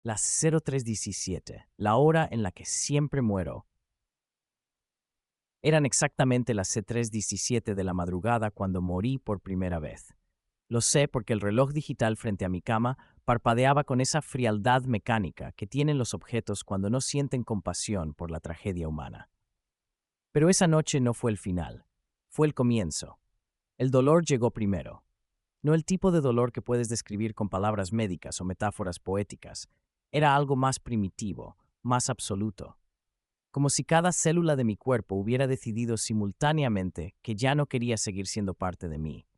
Las 03:17, la hora en la que siempre muero. Eran exactamente las 03:17 de la madrugada cuando morí por primera vez. Lo sé porque el reloj digital frente a mi cama parpadeaba con esa frialdad mecánica que tienen los objetos cuando no sienten compasión por la tragedia humana. Pero esa noche no fue el final, fue el comienzo. El dolor llegó primero. No el tipo de dolor que puedes describir con palabras médicas o metáforas poéticas. Era algo más primitivo, más absoluto. Como si cada célula de mi cuerpo hubiera decidido simultáneamente que ya no quería seguir siendo parte de mí.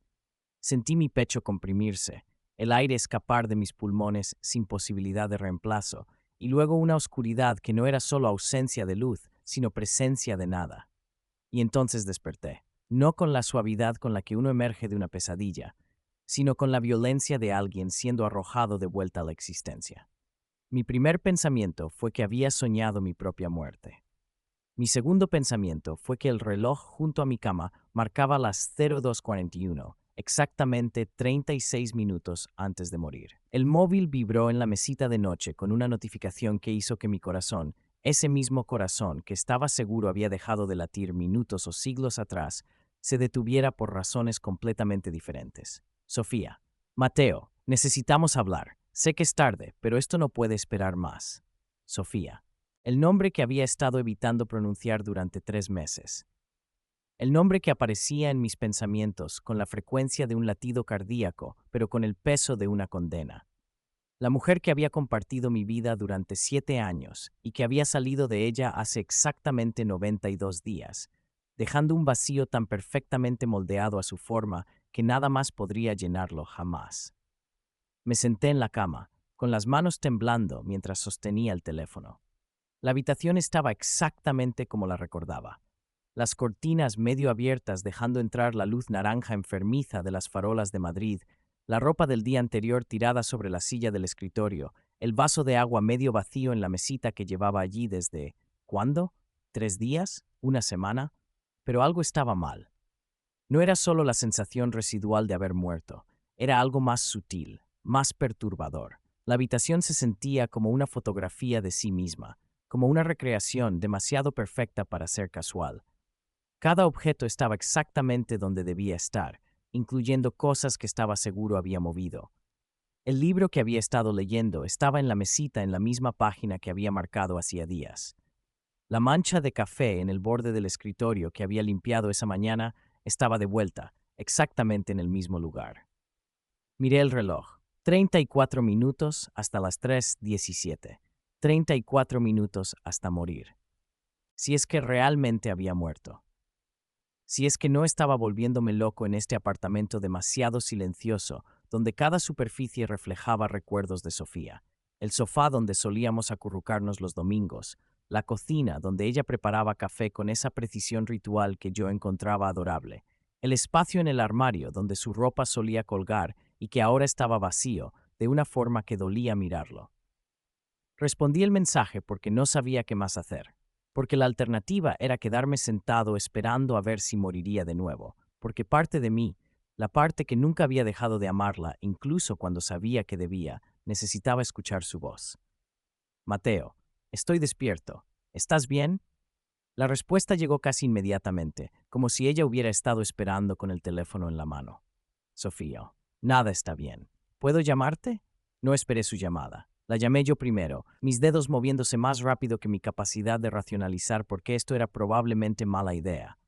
Sentí mi pecho comprimirse, el aire escapar de mis pulmones sin posibilidad de reemplazo, y luego una oscuridad que no era solo ausencia de luz, sino presencia de nada. Y entonces desperté, no con la suavidad con la que uno emerge de una pesadilla, sino con la violencia de alguien siendo arrojado de vuelta a la existencia. Mi primer pensamiento fue que había soñado mi propia muerte. Mi segundo pensamiento fue que el reloj junto a mi cama marcaba las 02:41, exactamente 36 minutos antes de morir. El móvil vibró en la mesita de noche con una notificación que hizo que mi corazón, ese mismo corazón que estaba seguro había dejado de latir minutos o siglos atrás, se detuviera por razones completamente diferentes. Sofía. Mateo, necesitamos hablar. Sé que es tarde, pero esto no puede esperar más. Sofía. El nombre que había estado evitando pronunciar durante 3 meses. El nombre que aparecía en mis pensamientos con la frecuencia de un latido cardíaco, pero con el peso de una condena. La mujer que había compartido mi vida durante 7 años y que había salido de ella hace exactamente 92 días, dejando un vacío tan perfectamente moldeado a su forma que nada más podría llenarlo jamás. Me senté en la cama, con las manos temblando mientras sostenía el teléfono. La habitación estaba exactamente como la recordaba. Las cortinas medio abiertas dejando entrar la luz naranja enfermiza de las farolas de Madrid, la ropa del día anterior tirada sobre la silla del escritorio, el vaso de agua medio vacío en la mesita que llevaba allí desde... ¿Cuándo? ¿3 días? ¿Una semana? Pero algo estaba mal. No era solo la sensación residual de haber muerto, era algo más sutil, más perturbador. La habitación se sentía como una fotografía de sí misma, como una recreación demasiado perfecta para ser casual. Cada objeto estaba exactamente donde debía estar, incluyendo cosas que estaba seguro había movido. El libro que había estado leyendo estaba en la mesita en la misma página que había marcado hacía días. La mancha de café en el borde del escritorio que había limpiado esa mañana estaba de vuelta, exactamente en el mismo lugar. Miré el reloj. 34 minutos hasta las 3:17. 34 minutos hasta morir. Si es que realmente había muerto. Si es que no estaba volviéndome loco en este apartamento demasiado silencioso, donde cada superficie reflejaba recuerdos de Sofía. El sofá donde solíamos acurrucarnos los domingos, la cocina donde ella preparaba café con esa precisión ritual que yo encontraba adorable, el espacio en el armario donde su ropa solía colgar y que ahora estaba vacío, de una forma que dolía mirarlo. Respondí el mensaje porque no sabía qué más hacer, porque la alternativa era quedarme sentado esperando a ver si moriría de nuevo, porque parte de mí, la parte que nunca había dejado de amarla, incluso cuando sabía que debía, necesitaba escuchar su voz. Mateo, estoy despierto. ¿Estás bien? La respuesta llegó casi inmediatamente, como si ella hubiera estado esperando con el teléfono en la mano. Sofía, nada está bien. ¿Puedo llamarte? No esperé su llamada. La llamé yo primero, mis dedos moviéndose más rápido que mi capacidad de racionalizar por qué esto era probablemente mala idea.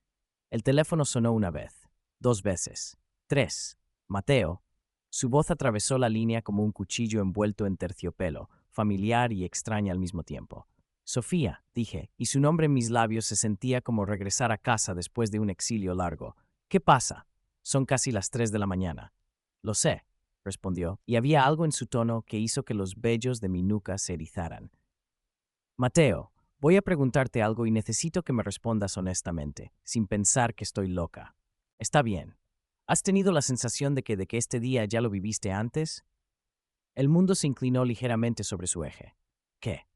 El teléfono sonó una vez, 2 veces, 3. Mateo. Su voz atravesó la línea como un cuchillo envuelto en terciopelo, familiar y extraña al mismo tiempo. Sofía, dije, y su nombre en mis labios se sentía como regresar a casa después de un exilio largo. ¿Qué pasa? Son casi las 3 de la mañana. Lo sé, respondió, y había algo en su tono que hizo que los vellos de mi nuca se erizaran. Mateo, voy a preguntarte algo y necesito que me respondas honestamente, sin pensar que estoy loca. Está bien. ¿Has tenido la sensación de que este día ya lo viviste antes? El mundo se inclinó ligeramente sobre su eje. ¿Qué?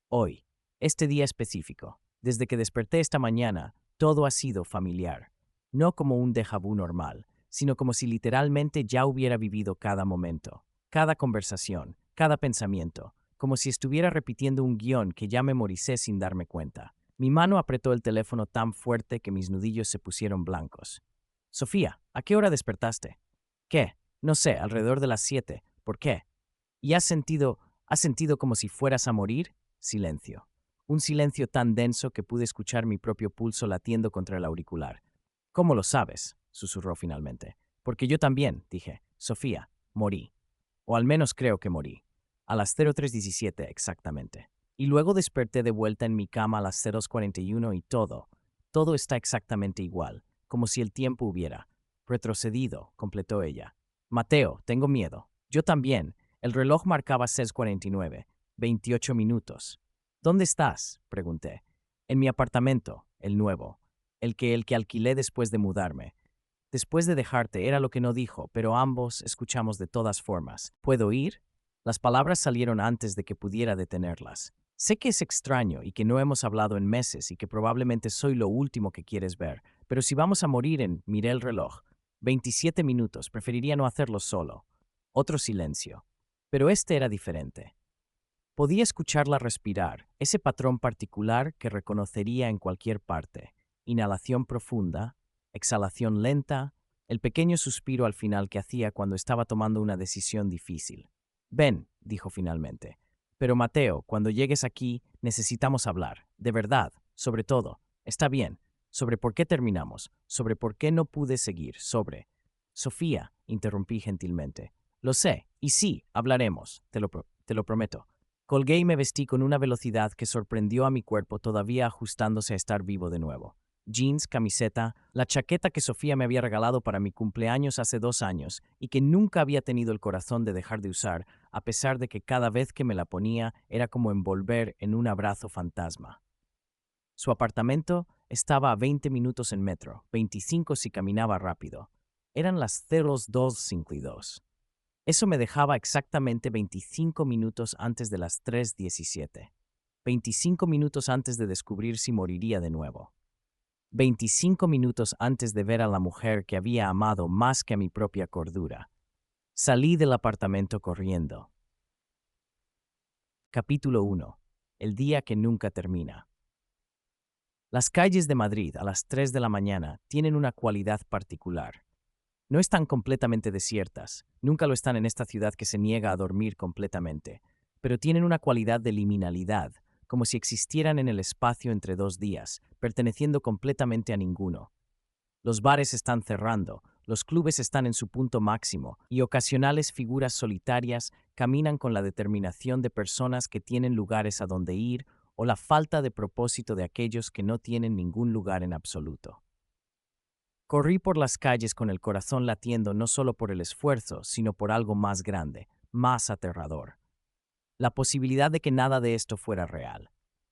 Hoy, este día específico, desde que desperté esta mañana, todo ha sido familiar. No como un déjà vu normal, sino como si literalmente ya hubiera vivido cada momento, cada conversación, cada pensamiento, como si estuviera repitiendo un guión que ya memoricé sin darme cuenta. Mi mano apretó el teléfono tan fuerte que mis nudillos se pusieron blancos. Sofía, ¿a qué hora despertaste? ¿Qué? No sé, alrededor de las 7. ¿Por qué? ¿Y has sentido como si fueras a morir? Silencio. Un silencio tan denso que pude escuchar mi propio pulso latiendo contra el auricular. ¿Cómo lo sabes? Susurró finalmente. Porque yo también, dije. Sofía, morí. O al menos creo que morí. A las 03:17 exactamente. Y luego desperté de vuelta en mi cama a las 02:41 y todo está exactamente igual, como si el tiempo hubiera retrocedido, completó ella. Mateo, tengo miedo. Yo también. El reloj marcaba 6:49, 28 minutos. ¿Dónde estás? Pregunté. En mi apartamento, el nuevo, el que alquilé después de mudarme. Después de dejarte era lo que no dijo, pero ambos escuchamos de todas formas. ¿Puedo ir? Las palabras salieron antes de que pudiera detenerlas. Sé que es extraño y que no hemos hablado en meses y que probablemente soy lo último que quieres ver, pero si vamos a morir miré el reloj. 27 minutos, preferiría no hacerlo solo. Otro silencio. Pero este era diferente. Podía escucharla respirar, ese patrón particular que reconocería en cualquier parte. Inhalación profunda, exhalación lenta, el pequeño suspiro al final que hacía cuando estaba tomando una decisión difícil. Ven, dijo finalmente. Pero Mateo, cuando llegues aquí, necesitamos hablar, de verdad, sobre todo. Está bien, sobre por qué terminamos, sobre por qué no pude seguir, sobre... Sofía, interrumpí gentilmente. Lo sé, y sí, hablaremos, te lo prometo. Colgué y me vestí con una velocidad que sorprendió a mi cuerpo todavía ajustándose a estar vivo de nuevo. Jeans, camiseta, la chaqueta que Sofía me había regalado para mi cumpleaños hace 2 años y que nunca había tenido el corazón de dejar de usar, a pesar de que cada vez que me la ponía era como envolver en un abrazo fantasma. Su apartamento estaba a 20 minutos en metro, 25 si caminaba rápido. Eran las 02:52. Eso me dejaba exactamente 25 minutos antes de las 3:17. 25 minutos antes de descubrir si moriría de nuevo. 25 minutos antes de ver a la mujer que había amado más que a mi propia cordura. Salí del apartamento corriendo. Capítulo 1. El día que nunca termina. Las calles de Madrid a las 3 de la mañana tienen una cualidad particular. No están completamente desiertas, nunca lo están en esta ciudad que se niega a dormir completamente, pero tienen una cualidad de liminalidad, como si existieran en el espacio entre 2 días, perteneciendo completamente a ninguno. Los bares están cerrando, los clubes están en su punto máximo y ocasionales figuras solitarias caminan con la determinación de personas que tienen lugares a donde ir o la falta de propósito de aquellos que no tienen ningún lugar en absoluto. Corrí por las calles con el corazón latiendo no solo por el esfuerzo, sino por algo más grande, más aterrador. La posibilidad de que nada de esto fuera real.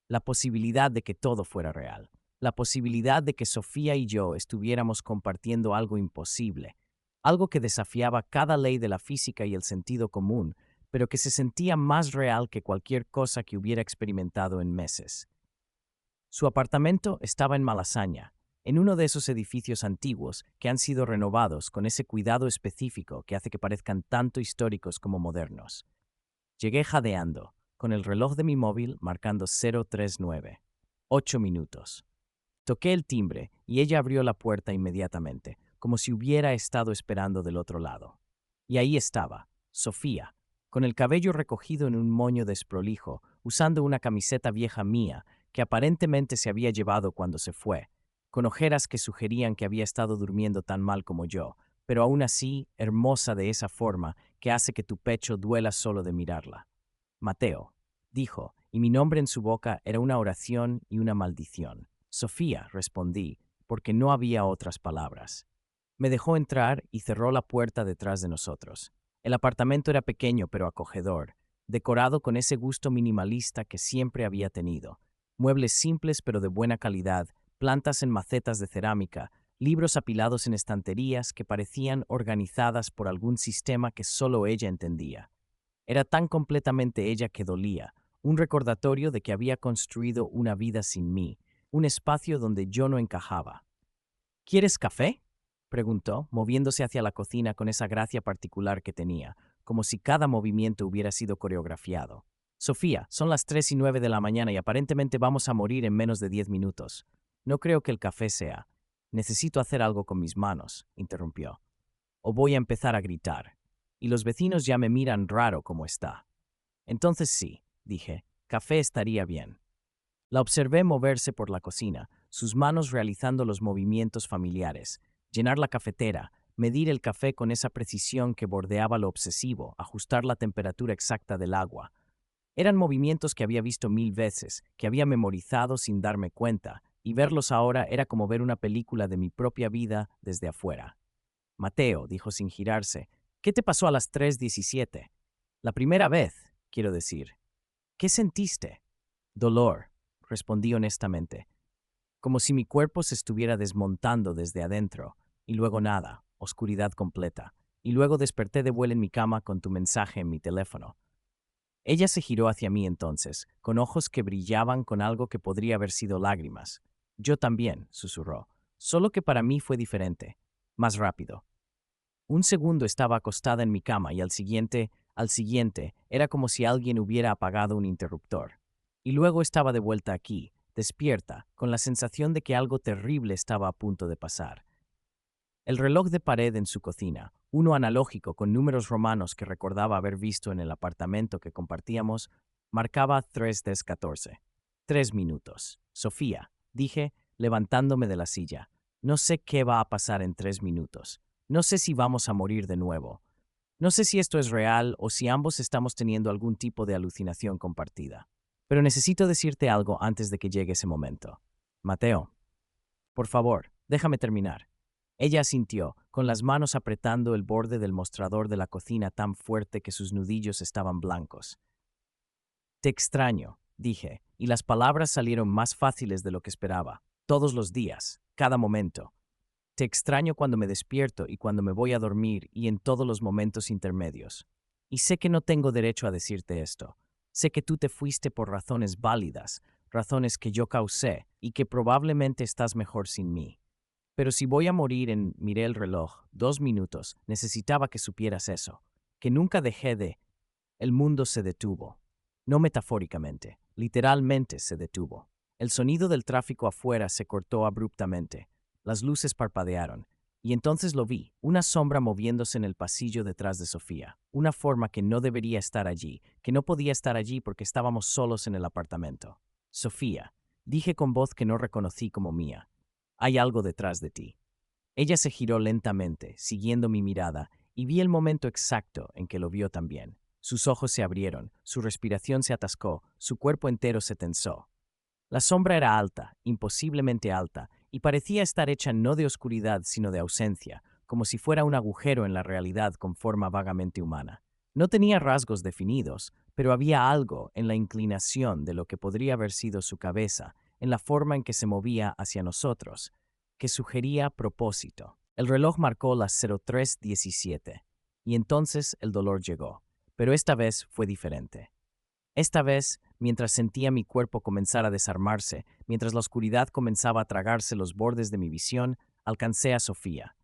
La posibilidad de que todo fuera real. La posibilidad de que Sofía y yo estuviéramos compartiendo algo imposible, algo que desafiaba cada ley de la física y el sentido común, pero que se sentía más real que cualquier cosa que hubiera experimentado en meses. Su apartamento estaba en Malasaña, en uno de esos edificios antiguos que han sido renovados con ese cuidado específico que hace que parezcan tanto históricos como modernos. Llegué jadeando, con el reloj de mi móvil marcando 039. 8 minutos. Toqué el timbre y ella abrió la puerta inmediatamente, como si hubiera estado esperando del otro lado. Y ahí estaba, Sofía, con el cabello recogido en un moño desprolijo, usando una camiseta vieja mía que aparentemente se había llevado cuando se fue, con ojeras que sugerían que había estado durmiendo tan mal como yo, pero aún así hermosa de esa forma que hace que tu pecho duela solo de mirarla. Mateo, dijo, y mi nombre en su boca era una oración y una maldición. Sofía, respondí, porque no había otras palabras. Me dejó entrar y cerró la puerta detrás de nosotros. El apartamento era pequeño pero acogedor, decorado con ese gusto minimalista que siempre había tenido. Muebles simples pero de buena calidad, plantas en macetas de cerámica, libros apilados en estanterías que parecían organizadas por algún sistema que solo ella entendía. Era tan completamente ella que dolía, un recordatorio de que había construido una vida sin mí, un espacio donde yo no encajaba. ¿Quieres café?, preguntó, moviéndose hacia la cocina con esa gracia particular que tenía, como si cada movimiento hubiera sido coreografiado. Sofía, son las 3:09 de la mañana y aparentemente vamos a morir en menos de 10 minutos. No creo que el café sea. Necesito hacer algo con mis manos, interrumpió. O voy a empezar a gritar. Y los vecinos ya me miran raro como está. Entonces sí, dije, café estaría bien. La observé moverse por la cocina, sus manos realizando los movimientos familiares, llenar la cafetera, medir el café con esa precisión que bordeaba lo obsesivo, ajustar la temperatura exacta del agua. Eran movimientos que había visto 1000 veces, que había memorizado sin darme cuenta, y verlos ahora era como ver una película de mi propia vida desde afuera. Mateo, dijo sin girarse, ¿qué te pasó a las 3:17? La primera vez, quiero decir. ¿Qué sentiste? Dolor, respondí honestamente, como si mi cuerpo se estuviera desmontando desde adentro, y luego nada, oscuridad completa, y luego desperté de vuelo en mi cama con tu mensaje en mi teléfono. Ella se giró hacia mí entonces, con ojos que brillaban con algo que podría haber sido lágrimas. Yo también, susurró, solo que para mí fue diferente, más rápido. Un segundo estaba acostada en mi cama y al siguiente, era como si alguien hubiera apagado un interruptor. Y luego estaba de vuelta aquí, despierta, con la sensación de que algo terrible estaba a punto de pasar. El reloj de pared en su cocina, uno analógico con números romanos que recordaba haber visto en el apartamento que compartíamos, marcaba 3:14. 3 minutos. Sofía, dije, levantándome de la silla. No sé qué va a pasar en 3 minutos. No sé si vamos a morir de nuevo. No sé si esto es real o si ambos estamos teniendo algún tipo de alucinación compartida. Pero necesito decirte algo antes de que llegue ese momento. Mateo, por favor, déjame terminar. Ella asintió, con las manos apretando el borde del mostrador de la cocina tan fuerte que sus nudillos estaban blancos. Te extraño, dije, y las palabras salieron más fáciles de lo que esperaba. Todos los días, cada momento. Te extraño cuando me despierto y cuando me voy a dormir y en todos los momentos intermedios. Y sé que no tengo derecho a decirte esto. Sé que tú te fuiste por razones válidas, razones que yo causé y que probablemente estás mejor sin mí. Pero si voy a morir en, miré el reloj, 2 minutos, necesitaba que supieras eso. Que nunca dejé de. El mundo se detuvo. No metafóricamente, literalmente se detuvo. El sonido del tráfico afuera se cortó abruptamente. Las luces parpadearon. Y entonces lo vi, una sombra moviéndose en el pasillo detrás de Sofía. Una forma que no debería estar allí, que no podía estar allí porque estábamos solos en el apartamento. Sofía, dije con voz que no reconocí como mía. Hay algo detrás de ti. Ella se giró lentamente, siguiendo mi mirada, y vi el momento exacto en que lo vio también. Sus ojos se abrieron, su respiración se atascó, su cuerpo entero se tensó. La sombra era alta, imposiblemente alta, y parecía estar hecha no de oscuridad sino de ausencia, como si fuera un agujero en la realidad con forma vagamente humana. No tenía rasgos definidos, pero había algo en la inclinación de lo que podría haber sido su cabeza, en la forma en que se movía hacia nosotros, que sugería propósito. El reloj marcó las 03:17, y entonces el dolor llegó, pero esta vez fue diferente. Esta vez, mientras sentía mi cuerpo comenzar a desarmarse, mientras la oscuridad comenzaba a tragarse los bordes de mi visión, alcancé a Sofía.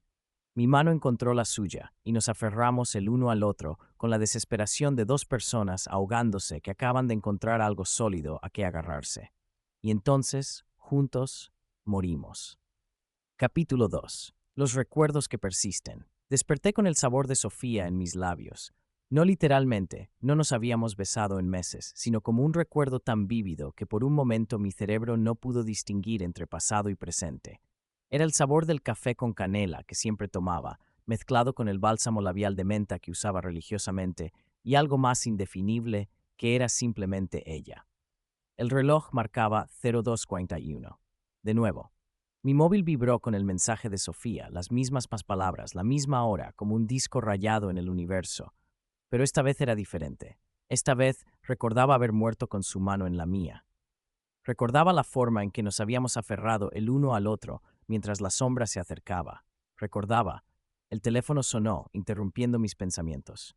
Mi mano encontró la suya, y nos aferramos el uno al otro con la desesperación de dos personas ahogándose que acaban de encontrar algo sólido a que agarrarse. Y entonces, juntos, morimos. Capítulo 2. Los recuerdos que persisten. Desperté con el sabor de Sofía en mis labios. No literalmente, no nos habíamos besado en meses, sino como un recuerdo tan vívido que por un momento mi cerebro no pudo distinguir entre pasado y presente. Era el sabor del café con canela que siempre tomaba, mezclado con el bálsamo labial de menta que usaba religiosamente, y algo más indefinible que era simplemente ella. El reloj marcaba 02:41. De nuevo. Mi móvil vibró con el mensaje de Sofía, las mismas palabras, la misma hora, como un disco rayado en el universo. Pero esta vez era diferente. Esta vez recordaba haber muerto con su mano en la mía. Recordaba la forma en que nos habíamos aferrado el uno al otro mientras la sombra se acercaba. Recordaba. El teléfono sonó, interrumpiendo mis pensamientos.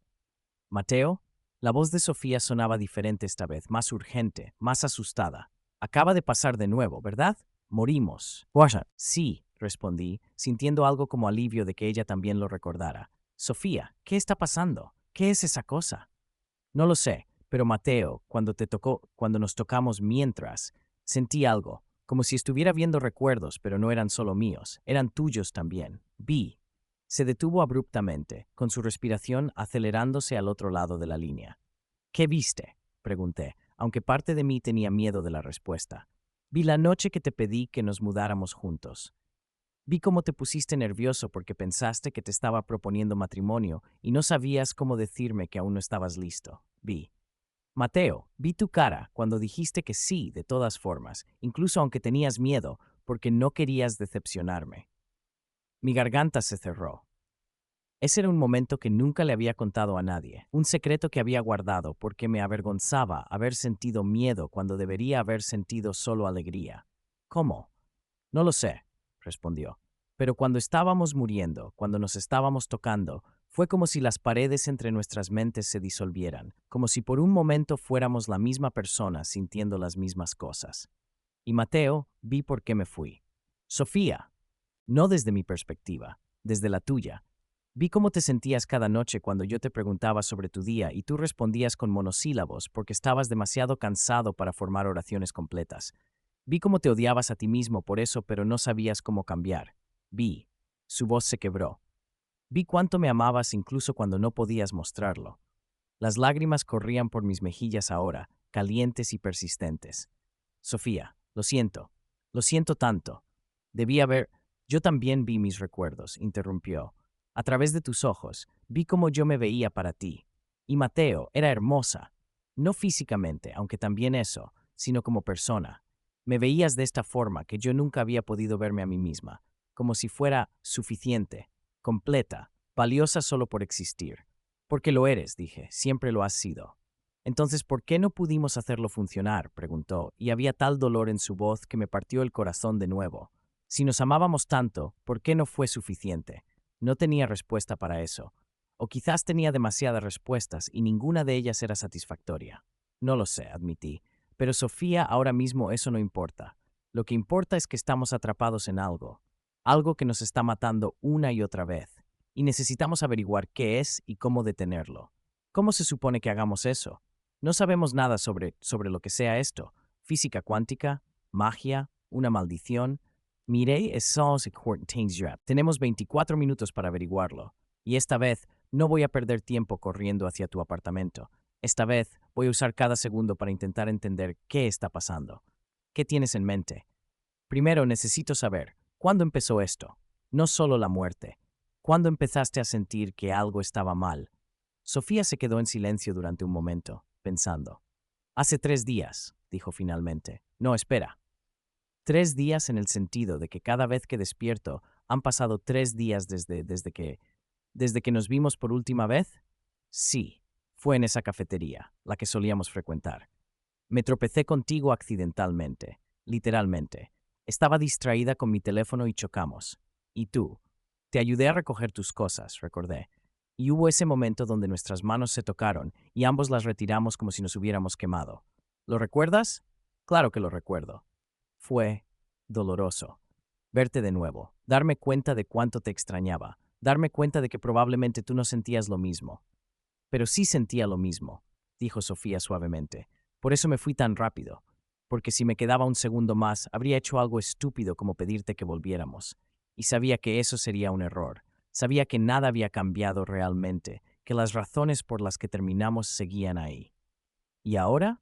Mateo, la voz de Sofía sonaba diferente esta vez, más urgente, más asustada. Acaba de pasar de nuevo, ¿verdad? Morimos. Washa. Sí, respondí, sintiendo algo como alivio de que ella también lo recordara. Sofía, ¿qué está pasando? ¿Qué es esa cosa? No lo sé, Pero Mateo, cuando nos tocamos mientras, sentí algo, como si estuviera viendo recuerdos, pero no eran solo míos, eran tuyos también. Vi. Se detuvo abruptamente, con su respiración acelerándose al otro lado de la línea. ¿Qué viste?, pregunté, aunque parte de mí tenía miedo de la respuesta. Vi la noche que te pedí que nos mudáramos juntos. Vi cómo te pusiste nervioso porque pensaste que te estaba proponiendo matrimonio y no sabías cómo decirme que aún no estabas listo. Vi. Mateo, vi tu cara cuando dijiste que sí, de todas formas, incluso aunque tenías miedo, porque no querías decepcionarme. Mi garganta se cerró. Ese era un momento que nunca le había contado a nadie, un secreto que había guardado porque me avergonzaba haber sentido miedo cuando debería haber sentido solo alegría. ¿Cómo? No lo sé, respondió. Pero cuando estábamos muriendo, cuando nos estábamos tocando, fue como si las paredes entre nuestras mentes se disolvieran, como si por un momento fuéramos la misma persona sintiendo las mismas cosas. Y Mateo, vi por qué me fui. Sofía, no desde mi perspectiva, desde la tuya. Vi cómo te sentías cada noche cuando yo te preguntaba sobre tu día y tú respondías con monosílabos porque estabas demasiado cansado para formar oraciones completas. Vi cómo te odiabas a ti mismo por eso, pero no sabías cómo cambiar. Vi. Su voz se quebró. Vi cuánto me amabas incluso cuando no podías mostrarlo. Las lágrimas corrían por mis mejillas ahora, calientes y persistentes. Sofía, lo siento. Lo siento tanto. Debí haber... Yo también vi mis recuerdos, interrumpió. A través de tus ojos, vi cómo yo me veía para ti. Y Mateo era hermosa. No físicamente, aunque también eso, sino como persona. Me veías de esta forma que yo nunca había podido verme a mí misma, como si fuera suficiente, completa, valiosa solo por existir. Porque lo eres, dije, siempre lo has sido. Entonces, ¿por qué no pudimos hacerlo funcionar?, preguntó, y había tal dolor en su voz que me partió el corazón de nuevo. Si nos amábamos tanto, ¿por qué no fue suficiente? No tenía respuesta para eso. O quizás tenía demasiadas respuestas y ninguna de ellas era satisfactoria. No lo sé, admití. Pero Sofía, ahora mismo eso no importa. Lo que importa es que estamos atrapados en algo. Algo que nos está matando una y otra vez. Y necesitamos averiguar qué es y cómo detenerlo. ¿Cómo se supone que hagamos eso? No sabemos nada sobre lo que sea esto. Física cuántica, magia, una maldición. Miré esos Tenemos 24 minutos para averiguarlo. Y esta vez no voy a perder tiempo corriendo hacia tu apartamento. Esta vez voy a usar cada segundo para intentar entender qué está pasando. ¿Qué tienes en mente? Primero necesito saber, ¿cuándo empezó esto? No solo la muerte. ¿Cuándo empezaste a sentir que algo estaba mal? Sofía se quedó en silencio durante un momento, pensando. Hace 3 días, dijo finalmente. No, espera. 3 días en el sentido de que cada vez que despierto han pasado 3 días desde que nos vimos por última vez. Sí, fue en esa cafetería, la que solíamos frecuentar. Me tropecé contigo accidentalmente, literalmente. Estaba distraída con mi teléfono y chocamos. Y tú. Te ayudé a recoger tus cosas, recordé. Y hubo ese momento donde nuestras manos se tocaron y ambos las retiramos como si nos hubiéramos quemado. ¿Lo recuerdas? Claro que lo recuerdo. Fue doloroso. Verte de nuevo, darme cuenta de cuánto te extrañaba, darme cuenta de que probablemente tú no sentías lo mismo. Pero sí sentía lo mismo, dijo Sofía suavemente. Por eso me fui tan rápido, porque si me quedaba un segundo más, habría hecho algo estúpido como pedirte que volviéramos. Y sabía que eso sería un error. Sabía que nada había cambiado realmente, que las razones por las que terminamos seguían ahí. ¿Y ahora?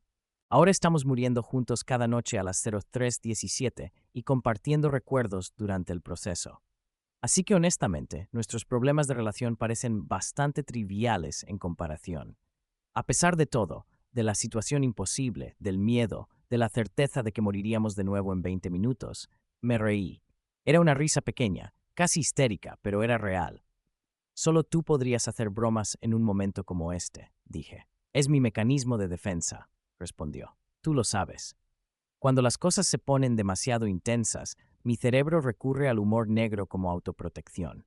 Ahora estamos muriendo juntos cada noche a las 03:17 y compartiendo recuerdos durante el proceso. Así que honestamente, nuestros problemas de relación parecen bastante triviales en comparación. A pesar de todo, de la situación imposible, del miedo, de la certeza de que moriríamos de nuevo en 20 minutos, me reí. Era una risa pequeña, casi histérica, pero era real. Solo tú podrías hacer bromas en un momento como este, dije. Es mi mecanismo de defensa, respondió. Tú lo sabes. Cuando las cosas se ponen demasiado intensas, mi cerebro recurre al humor negro como autoprotección.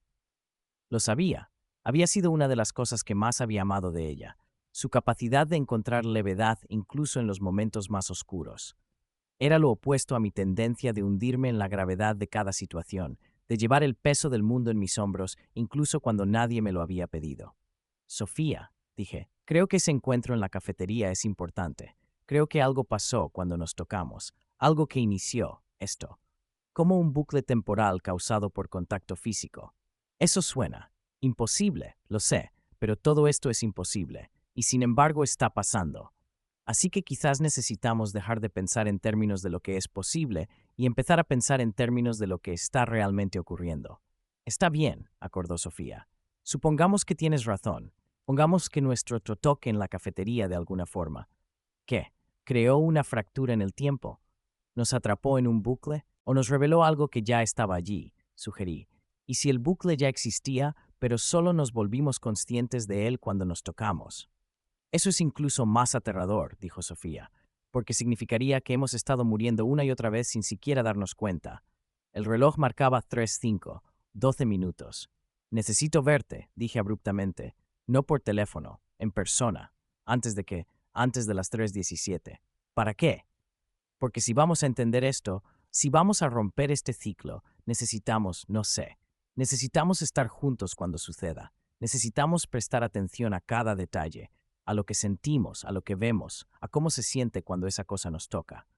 Lo sabía. Había sido una de las cosas que más había amado de ella, su capacidad de encontrar levedad incluso en los momentos más oscuros. Era lo opuesto a mi tendencia de hundirme en la gravedad de cada situación, de llevar el peso del mundo en mis hombros incluso cuando nadie me lo había pedido. Sofía, dije. Creo que ese encuentro en la cafetería es importante. Creo que algo pasó cuando nos tocamos, algo que inició esto, como un bucle temporal causado por contacto físico. Eso suena imposible, lo sé, pero todo esto es imposible, y sin embargo está pasando. Así que quizás necesitamos dejar de pensar en términos de lo que es posible y empezar a pensar en términos de lo que está realmente ocurriendo. Está bien, acordó Sofía. Supongamos que tienes razón. Pongamos que nuestro toque en la cafetería de alguna forma. ¿Qué? ¿Creó una fractura en el tiempo? ¿Nos atrapó en un bucle? ¿O nos reveló algo que ya estaba allí? Sugerí. ¿Y si el bucle ya existía, pero solo nos volvimos conscientes de él cuando nos tocamos? Eso es incluso más aterrador, dijo Sofía, porque significaría que hemos estado muriendo una y otra vez sin siquiera darnos cuenta. El reloj marcaba 3:05, 12 minutos. Necesito verte, dije abruptamente, no por teléfono, en persona, antes de las 3:17. ¿Para qué? Porque si vamos a entender esto, si vamos a romper este ciclo, necesitamos, no sé, necesitamos estar juntos cuando suceda. Necesitamos prestar atención a cada detalle, a lo que sentimos, a lo que vemos, a cómo se siente cuando esa cosa nos toca.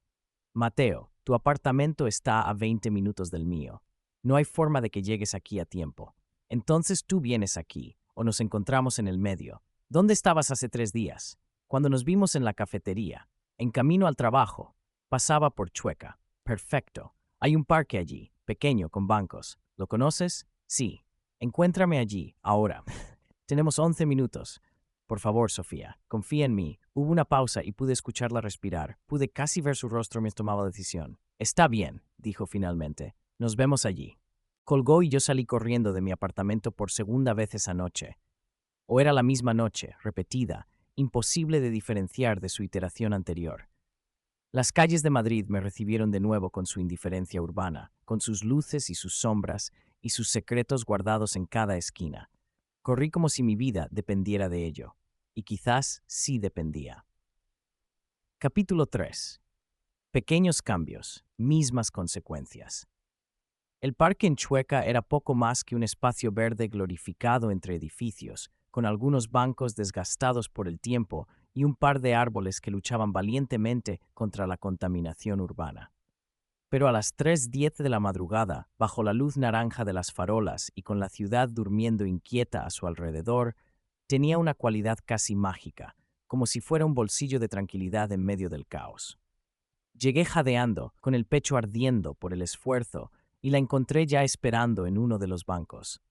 Mateo, tu apartamento está a 20 minutos del mío. No hay forma de que llegues aquí a tiempo. Entonces tú vienes aquí, o nos encontramos en el medio. ¿Dónde estabas hace 3 días? Cuando nos vimos en la cafetería, en camino al trabajo. Pasaba por Chueca. Perfecto. Hay un parque allí, pequeño, con bancos. ¿Lo conoces? Sí. Encuéntrame allí, ahora. Tenemos 11 minutos. Por favor, Sofía, confía en mí. Hubo una pausa y pude escucharla respirar. Pude casi ver su rostro mientras tomaba la decisión. Está bien, dijo finalmente. Nos vemos allí. Colgó y yo salí corriendo de mi apartamento por segunda vez esa noche. O era la misma noche, repetida, imposible de diferenciar de su iteración anterior. Las calles de Madrid me recibieron de nuevo con su indiferencia urbana, con sus luces y sus sombras y sus secretos guardados en cada esquina. Corrí como si mi vida dependiera de ello, y quizás sí dependía. Capítulo 3. Pequeños cambios, mismas consecuencias. El parque en Chueca era poco más que un espacio verde glorificado entre edificios, con algunos bancos desgastados por el tiempo y un par de árboles que luchaban valientemente contra la contaminación urbana. Pero a las 3:10 de la madrugada, bajo la luz naranja de las farolas y con la ciudad durmiendo inquieta a su alrededor, tenía una cualidad casi mágica, como si fuera un bolsillo de tranquilidad en medio del caos. Llegué jadeando, con el pecho ardiendo por el esfuerzo, y la encontré ya esperando en uno de los bancos.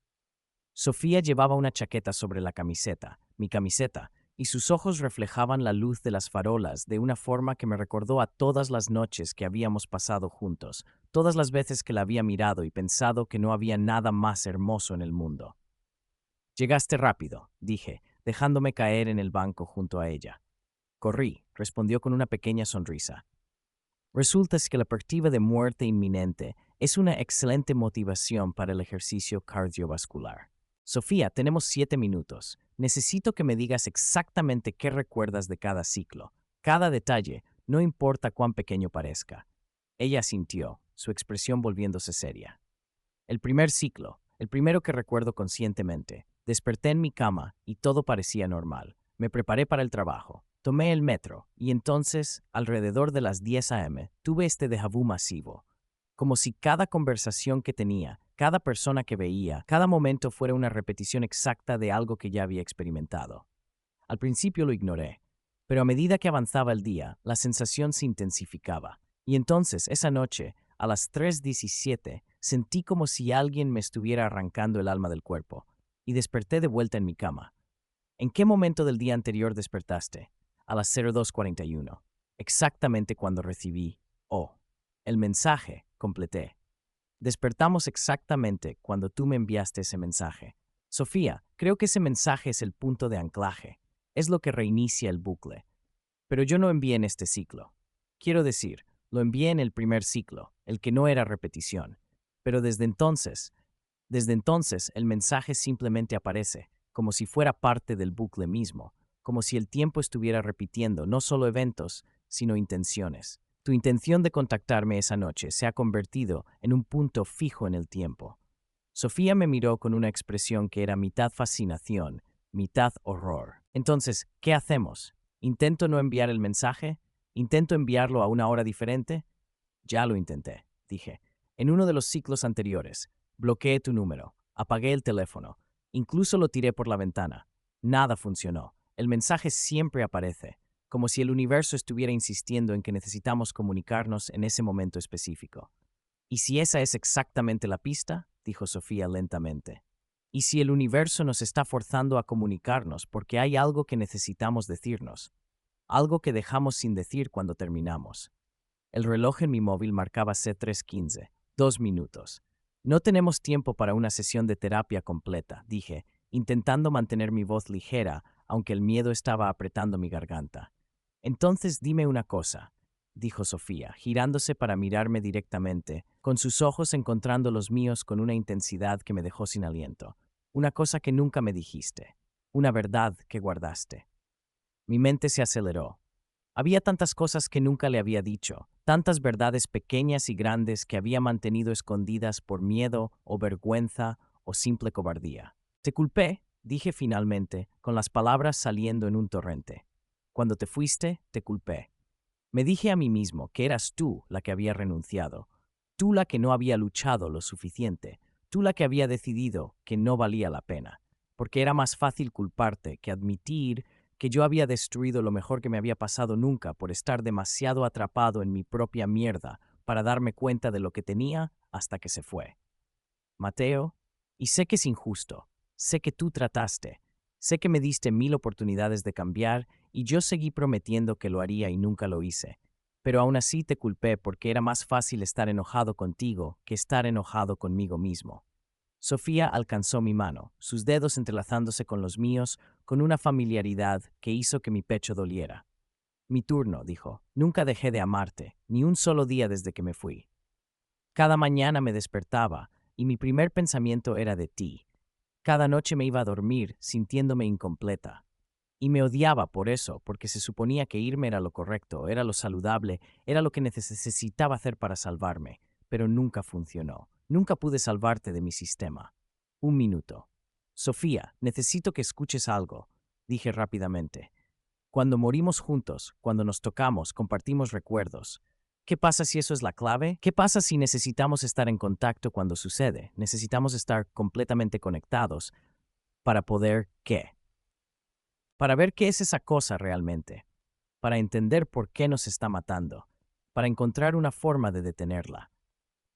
Sofía llevaba una chaqueta sobre la camiseta, mi camiseta, y sus ojos reflejaban la luz de las farolas de una forma que me recordó a todas las noches que habíamos pasado juntos, todas las veces que la había mirado y pensado que no había nada más hermoso en el mundo. Llegaste rápido, dije, dejándome caer en el banco junto a ella. Corrí, respondió con una pequeña sonrisa. Resulta que la perspectiva de muerte inminente es una excelente motivación para el ejercicio cardiovascular. Sofía, tenemos 7 minutos. Necesito que me digas exactamente qué recuerdas de cada ciclo. Cada detalle, no importa cuán pequeño parezca. Ella asintió, su expresión volviéndose seria. El primer ciclo, el primero que recuerdo conscientemente. Desperté en mi cama y todo parecía normal. Me preparé para el trabajo. Tomé el metro y entonces, alrededor de las 10 a.m., tuve este déjà vu masivo. Como si cada conversación que tenía, cada persona que veía, cada momento fuera una repetición exacta de algo que ya había experimentado. Al principio lo ignoré, pero a medida que avanzaba el día, la sensación se intensificaba. Y entonces, esa noche, a las 3:17, sentí como si alguien me estuviera arrancando el alma del cuerpo, y desperté de vuelta en mi cama. ¿En qué momento del día anterior despertaste? A las 02:41, exactamente cuando recibí, el mensaje, completé. Despertamos exactamente cuando tú me enviaste ese mensaje. Sofía, creo que ese mensaje es el punto de anclaje. Es lo que reinicia el bucle. Pero yo no envié en este ciclo. Quiero decir, lo envié en el primer ciclo, el que no era repetición. Pero desde entonces el mensaje simplemente aparece, como si fuera parte del bucle mismo, como si el tiempo estuviera repitiendo no solo eventos, sino intenciones. Tu intención de contactarme esa noche se ha convertido en un punto fijo en el tiempo. Sofía me miró con una expresión que era mitad fascinación, mitad horror. Entonces, ¿qué hacemos? ¿Intento no enviar el mensaje? ¿Intento enviarlo a una hora diferente? Ya lo intenté, dije. En uno de los ciclos anteriores, bloqueé tu número, apagué el teléfono, incluso lo tiré por la ventana. Nada funcionó. El mensaje siempre aparece, como si el universo estuviera insistiendo en que necesitamos comunicarnos en ese momento específico. ¿Y si esa es exactamente la pista? Dijo Sofía lentamente. ¿Y si el universo nos está forzando a comunicarnos porque hay algo que necesitamos decirnos? Algo que dejamos sin decir cuando terminamos. El reloj en mi móvil marcaba C3:15, 2 minutos. No tenemos tiempo para una sesión de terapia completa, dije, intentando mantener mi voz ligera, aunque el miedo estaba apretando mi garganta. Entonces dime una cosa, dijo Sofía, girándose para mirarme directamente, con sus ojos encontrando los míos con una intensidad que me dejó sin aliento. Una cosa que nunca me dijiste, una verdad que guardaste. Mi mente se aceleró. Había tantas cosas que nunca le había dicho, tantas verdades pequeñas y grandes que había mantenido escondidas por miedo o vergüenza o simple cobardía. Te culpé, dije finalmente, con las palabras saliendo en un torrente. Cuando te fuiste, te culpé. Me dije a mí mismo que eras tú la que había renunciado, tú la que no había luchado lo suficiente, tú la que había decidido que no valía la pena, porque era más fácil culparte que admitir que yo había destruido lo mejor que me había pasado nunca por estar demasiado atrapado en mi propia mierda para darme cuenta de lo que tenía hasta que se fue. Mateo, y sé que es injusto, sé que tú trataste, sé que me diste 1000 oportunidades de cambiar y yo seguí prometiendo que lo haría y nunca lo hice, pero aún así te culpé porque era más fácil estar enojado contigo que estar enojado conmigo mismo. Sofía alcanzó mi mano, sus dedos entrelazándose con los míos con una familiaridad que hizo que mi pecho doliera. Mi turno, dijo. Nunca dejé de amarte, ni un solo día desde que me fui. Cada mañana me despertaba y mi primer pensamiento era de ti. Cada noche me iba a dormir sintiéndome incompleta. Y me odiaba por eso, porque se suponía que irme era lo correcto, era lo saludable, era lo que necesitaba hacer para salvarme, pero nunca funcionó. Nunca pude salvarte de mi sistema. 1 minuto. Sofía, necesito que escuches algo, dije rápidamente. Cuando morimos juntos, cuando nos tocamos, compartimos recuerdos. ¿Qué pasa si eso es la clave? ¿Qué pasa si necesitamos estar en contacto cuando sucede? Necesitamos estar completamente conectados para poder ¿qué? Para ver qué es esa cosa realmente, para entender por qué nos está matando, para encontrar una forma de detenerla.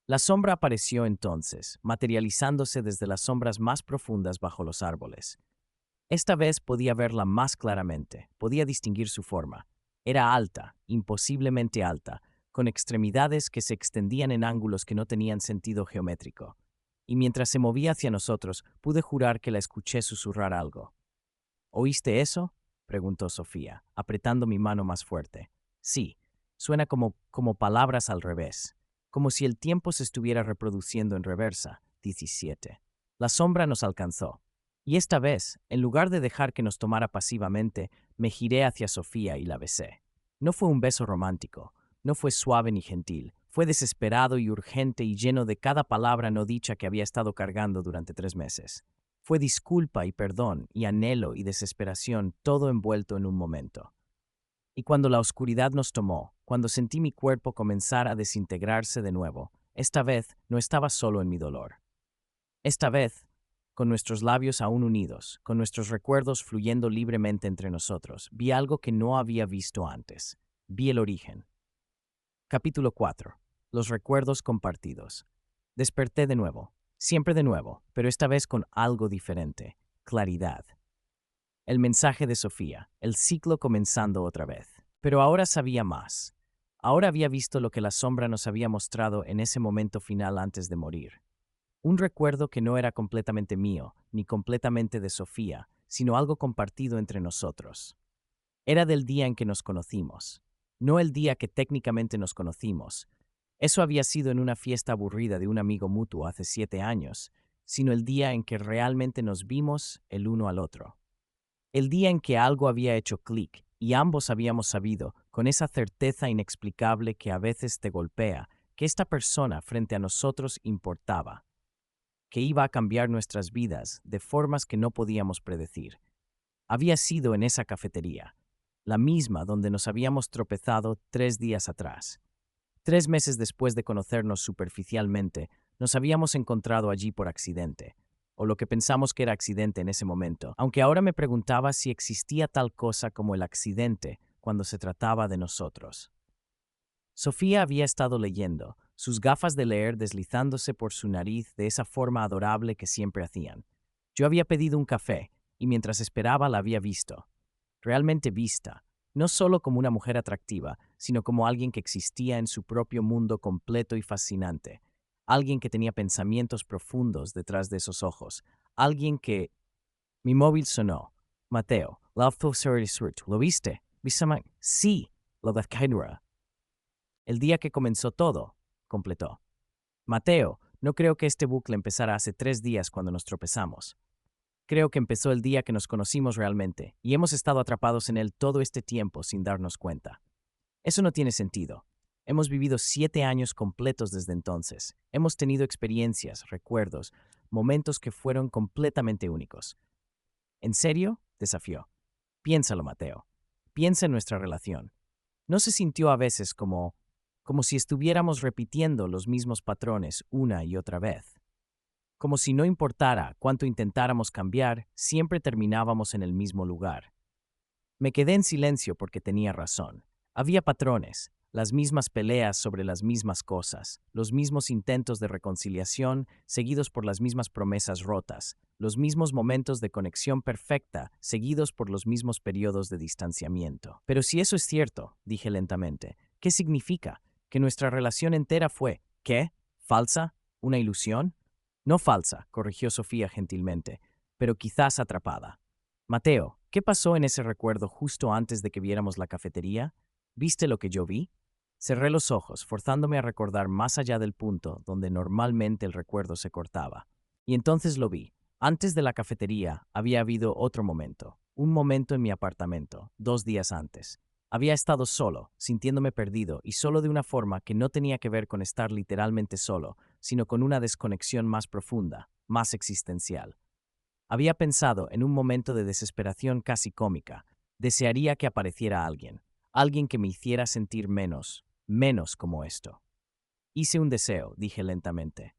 La sombra apareció entonces, materializándose desde las sombras más profundas bajo los árboles. Esta vez podía verla más claramente, podía distinguir su forma. Era alta, imposiblemente alta, con extremidades que se extendían en ángulos que no tenían sentido geométrico. Y mientras se movía hacia nosotros, pude jurar que la escuché susurrar algo. ¿Oíste eso? Preguntó Sofía, apretando mi mano más fuerte. Sí, suena como palabras al revés, como si el tiempo se estuviera reproduciendo en reversa. 17. La sombra nos alcanzó. Y esta vez, en lugar de dejar que nos tomara pasivamente, me giré hacia Sofía y la besé. No fue un beso romántico, no fue suave ni gentil, fue desesperado y urgente y lleno de cada palabra no dicha que había estado cargando durante 3 meses. Fue disculpa y perdón y anhelo y desesperación todo envuelto en un momento. Y cuando la oscuridad nos tomó, cuando sentí mi cuerpo comenzar a desintegrarse de nuevo, esta vez no estaba solo en mi dolor. Esta vez, con nuestros labios aún unidos, con nuestros recuerdos fluyendo libremente entre nosotros, vi algo que no había visto antes. Vi el origen. Capítulo 4. Los recuerdos compartidos. Desperté de nuevo, siempre de nuevo, pero esta vez con algo diferente, claridad. El mensaje de Sofía, el ciclo comenzando otra vez. Pero ahora sabía más. Ahora había visto lo que la sombra nos había mostrado en ese momento final antes de morir. Un recuerdo que no era completamente mío, ni completamente de Sofía, sino algo compartido entre nosotros. Era del día en que nos conocimos, no el día que técnicamente nos conocimos. Eso había sido en una fiesta aburrida de un amigo mutuo hace 7 años, sino el día en que realmente nos vimos el uno al otro. El día en que algo había hecho clic y ambos habíamos sabido, con esa certeza inexplicable que a veces te golpea, que esta persona frente a nosotros importaba, que iba a cambiar nuestras vidas de formas que no podíamos predecir. Había sido en esa cafetería, la misma donde nos habíamos tropezado 3 días atrás. 3 meses después de conocernos superficialmente, nos habíamos encontrado allí por accidente, o lo que pensamos que era accidente en ese momento, aunque ahora me preguntaba si existía tal cosa como el accidente cuando se trataba de nosotros. Sofía había estado leyendo, sus gafas de leer deslizándose por su nariz de esa forma adorable que siempre hacían. Yo había pedido un café, y mientras esperaba la había visto. Realmente vista, no solo como una mujer atractiva, sino como alguien que existía en su propio mundo completo y fascinante. Alguien que tenía pensamientos profundos detrás de esos ojos. Alguien que... Mi móvil sonó. Mateo, ¿lo viste? Sí, lo de Kainura. El día que comenzó todo, completó. Mateo, no creo que este bucle empezara hace 3 días cuando nos tropezamos. Creo que empezó el día que nos conocimos realmente, y hemos estado atrapados en él todo este tiempo sin darnos cuenta. Eso no tiene sentido. Hemos vivido 7 años completos desde entonces. Hemos tenido experiencias, recuerdos, momentos que fueron completamente únicos. ¿En serio? Desafió. Piénsalo, Mateo. Piensa en nuestra relación. ¿No se sintió a veces como si estuviéramos repitiendo los mismos patrones una y otra vez? Como si no importara cuánto intentáramos cambiar, siempre terminábamos en el mismo lugar. Me quedé en silencio porque tenía razón. Había patrones, las mismas peleas sobre las mismas cosas, los mismos intentos de reconciliación seguidos por las mismas promesas rotas, los mismos momentos de conexión perfecta seguidos por los mismos periodos de distanciamiento. Pero si eso es cierto, dije lentamente, ¿qué significa? ¿Que nuestra relación entera fue, ¿qué? ¿Falsa? ¿Una ilusión? No falsa, corrigió Sofía gentilmente, pero quizás atrapada. Mateo, ¿qué pasó en ese recuerdo justo antes de que viéramos la cafetería? ¿Viste lo que yo vi? Cerré los ojos, forzándome a recordar más allá del punto donde normalmente el recuerdo se cortaba. Y entonces lo vi. Antes de la cafetería había habido otro momento, un momento en mi apartamento, 2 días antes. Había estado solo, sintiéndome perdido y solo de una forma que no tenía que ver con estar literalmente solo, sino con una desconexión más profunda, más existencial. Había pensado en un momento de desesperación casi cómica. Desearía que apareciera alguien, alguien que me hiciera sentir menos como esto. Hice un deseo, dije lentamente.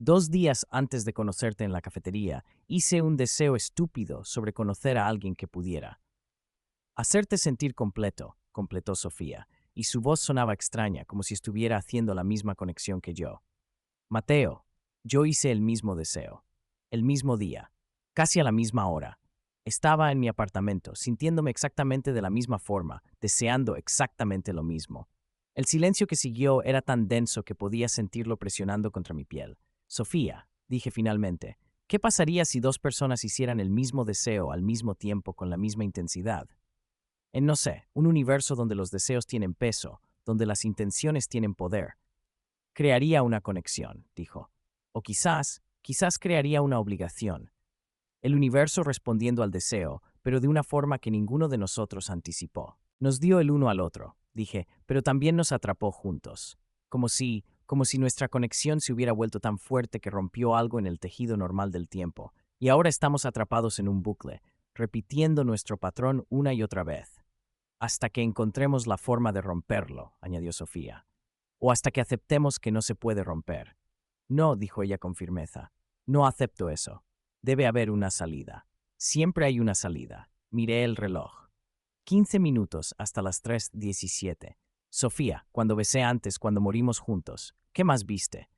2 días antes de conocerte en la cafetería, hice un deseo estúpido sobre conocer a alguien que pudiera. Hacerte sentir completo, completó Sofía, y su voz sonaba extraña, como si estuviera haciendo la misma conexión que yo. Mateo, yo hice el mismo deseo. El mismo día. Casi a la misma hora. Estaba en mi apartamento, sintiéndome exactamente de la misma forma, deseando exactamente lo mismo. El silencio que siguió era tan denso que podía sentirlo presionando contra mi piel. Sofía, dije finalmente, ¿qué pasaría si dos personas hicieran el mismo deseo al mismo tiempo con la misma intensidad? En no sé, un universo donde los deseos tienen peso, donde las intenciones tienen poder. Crearía una conexión, dijo. O quizás crearía una obligación. El universo respondiendo al deseo, pero de una forma que ninguno de nosotros anticipó. Nos dio el uno al otro, dije, pero también nos atrapó juntos. Como si nuestra conexión se hubiera vuelto tan fuerte que rompió algo en el tejido normal del tiempo. Y ahora estamos atrapados en un bucle, repitiendo nuestro patrón una y otra vez. Hasta que encontremos la forma de romperlo, añadió Sofía. O hasta que aceptemos que no se puede romper. No, dijo ella con firmeza. No acepto eso. Debe haber una salida. Siempre hay una salida. Miré el reloj. 15 minutos hasta las 3:17. Sofía, cuando besé antes, cuando morimos juntos. ¿Qué más viste?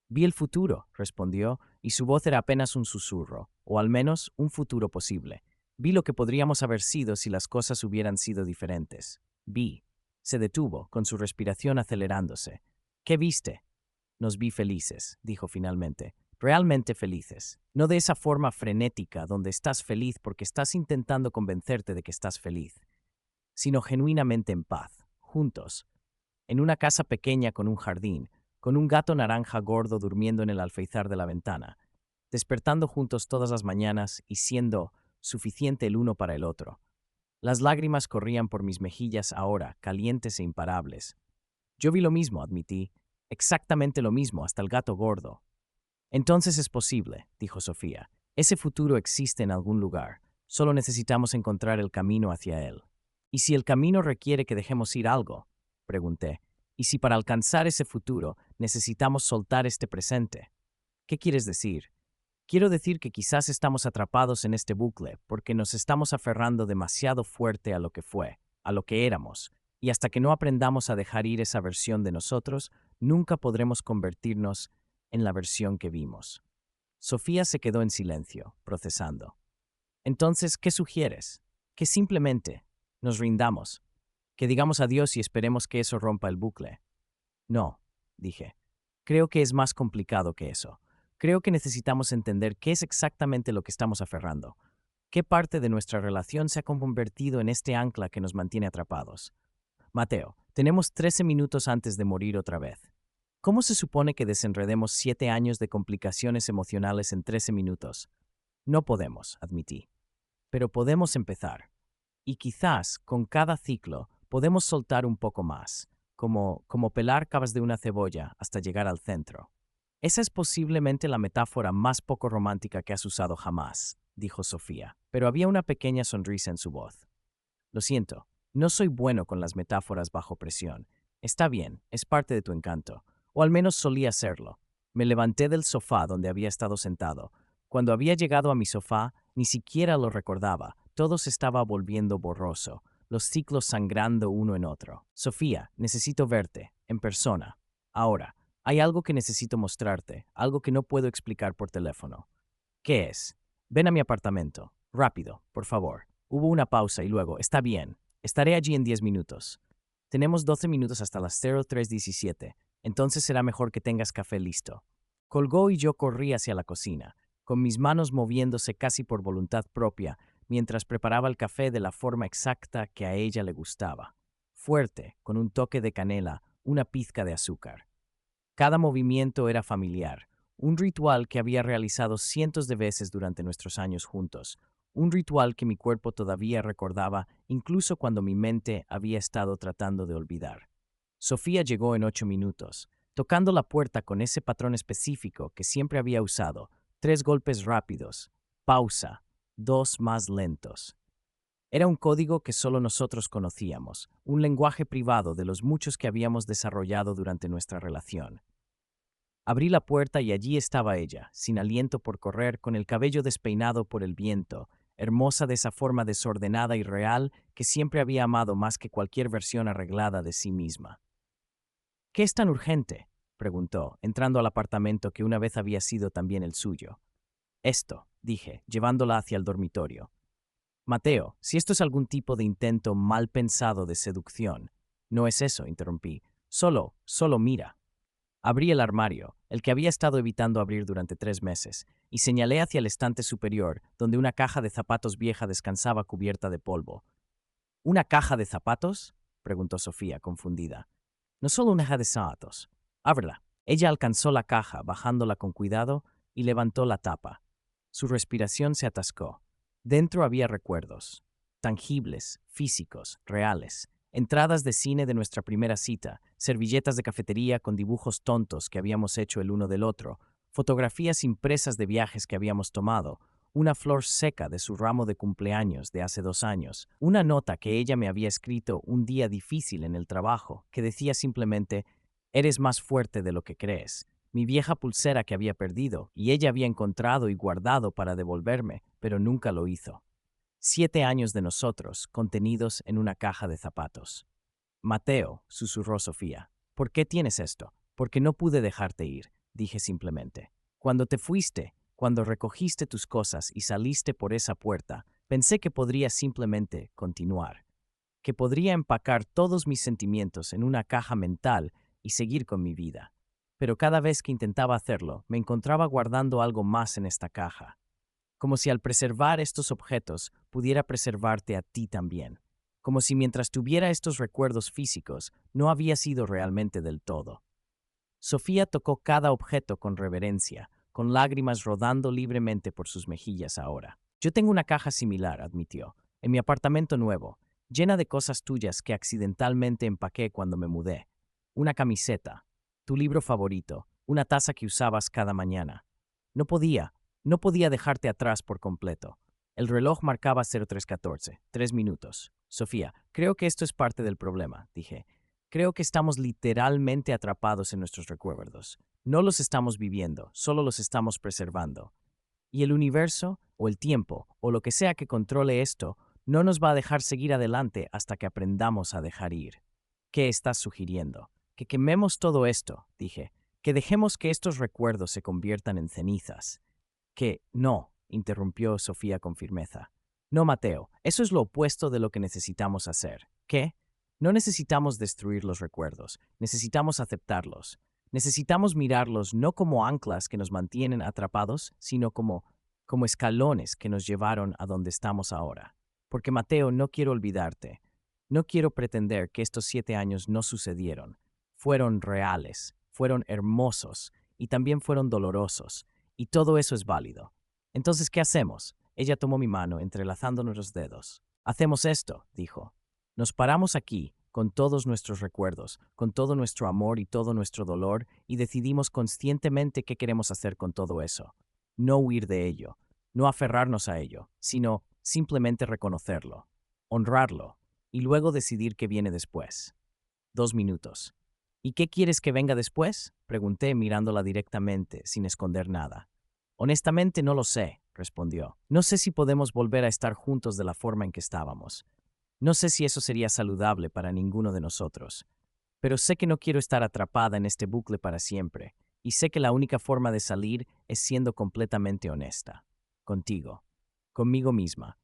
Vi el futuro, respondió, y su voz era apenas un susurro, o al menos un futuro posible. Vi lo que podríamos haber sido si las cosas hubieran sido diferentes. Vi. Se detuvo, con su respiración acelerándose. ¿Qué viste? Nos vi felices, dijo finalmente. Realmente felices. No de esa forma frenética donde estás feliz porque estás intentando convencerte de que estás feliz, sino genuinamente en paz, juntos, en una casa pequeña con un jardín, con un gato naranja gordo durmiendo en el alféizar de la ventana, despertando juntos todas las mañanas y siendo suficiente el uno para el otro. Las lágrimas corrían por mis mejillas ahora, calientes e imparables. Yo vi lo mismo, admití, exactamente lo mismo, hasta el gato gordo. Entonces es posible, dijo Sofía. Ese futuro existe en algún lugar. Solo necesitamos encontrar el camino hacia él. ¿Y si el camino requiere que dejemos ir algo? Pregunté. ¿Y si para alcanzar ese futuro necesitamos soltar este presente? ¿Qué quieres decir? Quiero decir que quizás estamos atrapados en este bucle porque nos estamos aferrando demasiado fuerte a lo que fue, a lo que éramos, y hasta que no aprendamos a dejar ir esa versión de nosotros, nunca podremos convertirnos en la versión que vimos. Sofía se quedó en silencio, procesando. Entonces, ¿qué sugieres? Que simplemente nos rindamos, que digamos adiós y esperemos que eso rompa el bucle. No, dije. Creo que es más complicado que eso. Creo que necesitamos entender qué es exactamente lo que estamos aferrando. ¿Qué parte de nuestra relación se ha convertido en este ancla que nos mantiene atrapados? Mateo, tenemos 13 minutos antes de morir otra vez. ¿Cómo se supone que desenredemos 7 años de complicaciones emocionales en 13 minutos? No podemos, admití. Pero podemos empezar. Y quizás, con cada ciclo, podemos soltar un poco más, como pelar cabas de una cebolla hasta llegar al centro. Esa es posiblemente la metáfora más poco romántica que has usado jamás, dijo Sofía, pero había una pequeña sonrisa en su voz. Lo siento, no soy bueno con las metáforas bajo presión. Está bien, es parte de tu encanto, o al menos solía serlo. Me levanté del sofá donde había estado sentado. Cuando había llegado a mi sofá, ni siquiera lo recordaba, todo se estaba volviendo borroso, los ciclos sangrando uno en otro. Sofía, necesito verte, en persona. Ahora, hay algo que necesito mostrarte, algo que no puedo explicar por teléfono. ¿Qué es? Ven a mi apartamento. Rápido, por favor. Hubo una pausa y luego, está bien. Estaré allí en 10 minutos. Tenemos 12 minutos hasta las 03:17, entonces será mejor que tengas café listo. Colgó y yo corrí hacia la cocina, con mis manos moviéndose casi por voluntad propia, mientras preparaba el café de la forma exacta que a ella le gustaba. Fuerte, con un toque de canela, una pizca de azúcar. Cada movimiento era familiar, un ritual que había realizado cientos de veces durante nuestros años juntos, un ritual que mi cuerpo todavía recordaba incluso cuando mi mente había estado tratando de olvidar. Sofía llegó en 8 minutos, tocando la puerta con ese patrón específico que siempre había usado, 3 golpes rápidos, pausa, 2 más lentos. Era un código que solo nosotros conocíamos, un lenguaje privado de los muchos que habíamos desarrollado durante nuestra relación. Abrí la puerta y allí estaba ella, sin aliento por correr, con el cabello despeinado por el viento, hermosa de esa forma desordenada y real que siempre había amado más que cualquier versión arreglada de sí misma. ¿Qué es tan urgente?, preguntó, entrando al apartamento que una vez había sido también el suyo. Esto, dije, llevándola hacia el dormitorio. Mateo, si esto es algún tipo de intento mal pensado de seducción. No es eso, interrumpí. Solo mira. Abrí el armario, el que había estado evitando abrir durante 3 meses, y señalé hacia el estante superior, donde una caja de zapatos vieja descansaba cubierta de polvo. ¿Una caja de zapatos?, preguntó Sofía, confundida. No solo una caja de zapatos. Ábrela. Ella alcanzó la caja, bajándola con cuidado, y levantó la tapa. Su respiración se atascó. Dentro había recuerdos, tangibles, físicos, reales. Entradas de cine de nuestra primera cita, servilletas de cafetería con dibujos tontos que habíamos hecho el uno del otro, fotografías impresas de viajes que habíamos tomado, una flor seca de su ramo de cumpleaños de hace 2 años, una nota que ella me había escrito un día difícil en el trabajo, que decía simplemente, «Eres más fuerte de lo que crees», mi vieja pulsera que había perdido y ella había encontrado y guardado para devolverme, pero nunca lo hizo. 7 años de nosotros, contenidos en una caja de zapatos. Mateo, susurró Sofía, ¿por qué tienes esto? Porque no pude dejarte ir, dije simplemente. Cuando te fuiste, cuando recogiste tus cosas y saliste por esa puerta, pensé que podría simplemente continuar, que podría empacar todos mis sentimientos en una caja mental y seguir con mi vida. Pero cada vez que intentaba hacerlo, me encontraba guardando algo más en esta caja, como si al preservar estos objetos pudiera preservarte a ti también, como si mientras tuviera estos recuerdos físicos no había sido realmente del todo. Sofía tocó cada objeto con reverencia, con lágrimas rodando libremente por sus mejillas ahora. Yo tengo una caja similar, admitió, en mi apartamento nuevo, llena de cosas tuyas que accidentalmente empaqué cuando me mudé. Una camiseta, tu libro favorito, una taza que usabas cada mañana. No podía dejarte atrás por completo. El reloj marcaba 03:14, 3 minutos. Sofía, creo que esto es parte del problema, dije. Creo que estamos literalmente atrapados en nuestros recuerdos. No los estamos viviendo, solo los estamos preservando. Y el universo, o el tiempo, o lo que sea que controle esto, no nos va a dejar seguir adelante hasta que aprendamos a dejar ir. ¿Qué estás sugiriendo? Que quememos todo esto, dije. Que dejemos que estos recuerdos se conviertan en cenizas. Que no, interrumpió Sofía con firmeza. No, Mateo, eso es lo opuesto de lo que necesitamos hacer. ¿Qué? No necesitamos destruir los recuerdos, necesitamos aceptarlos. Necesitamos mirarlos no como anclas que nos mantienen atrapados, sino como escalones que nos llevaron a donde estamos ahora. Porque, Mateo, no quiero olvidarte. No quiero pretender que estos 7 años no sucedieron. Fueron reales, fueron hermosos y también fueron dolorosos. Y todo eso es válido. Entonces, ¿qué hacemos? Ella tomó mi mano, entrelazándonos los dedos. Hacemos esto, dijo. Nos paramos aquí, con todos nuestros recuerdos, con todo nuestro amor y todo nuestro dolor, y decidimos conscientemente qué queremos hacer con todo eso. No huir de ello, no aferrarnos a ello, sino simplemente reconocerlo, honrarlo, y luego decidir qué viene después. 2 minutos. ¿Y qué quieres que venga después? Pregunté mirándola directamente, sin esconder nada. Honestamente no lo sé, respondió. No sé si podemos volver a estar juntos de la forma en que estábamos. No sé si eso sería saludable para ninguno de nosotros. Pero sé que no quiero estar atrapada en este bucle para siempre, y sé que la única forma de salir es siendo completamente honesta. Contigo. Conmigo misma.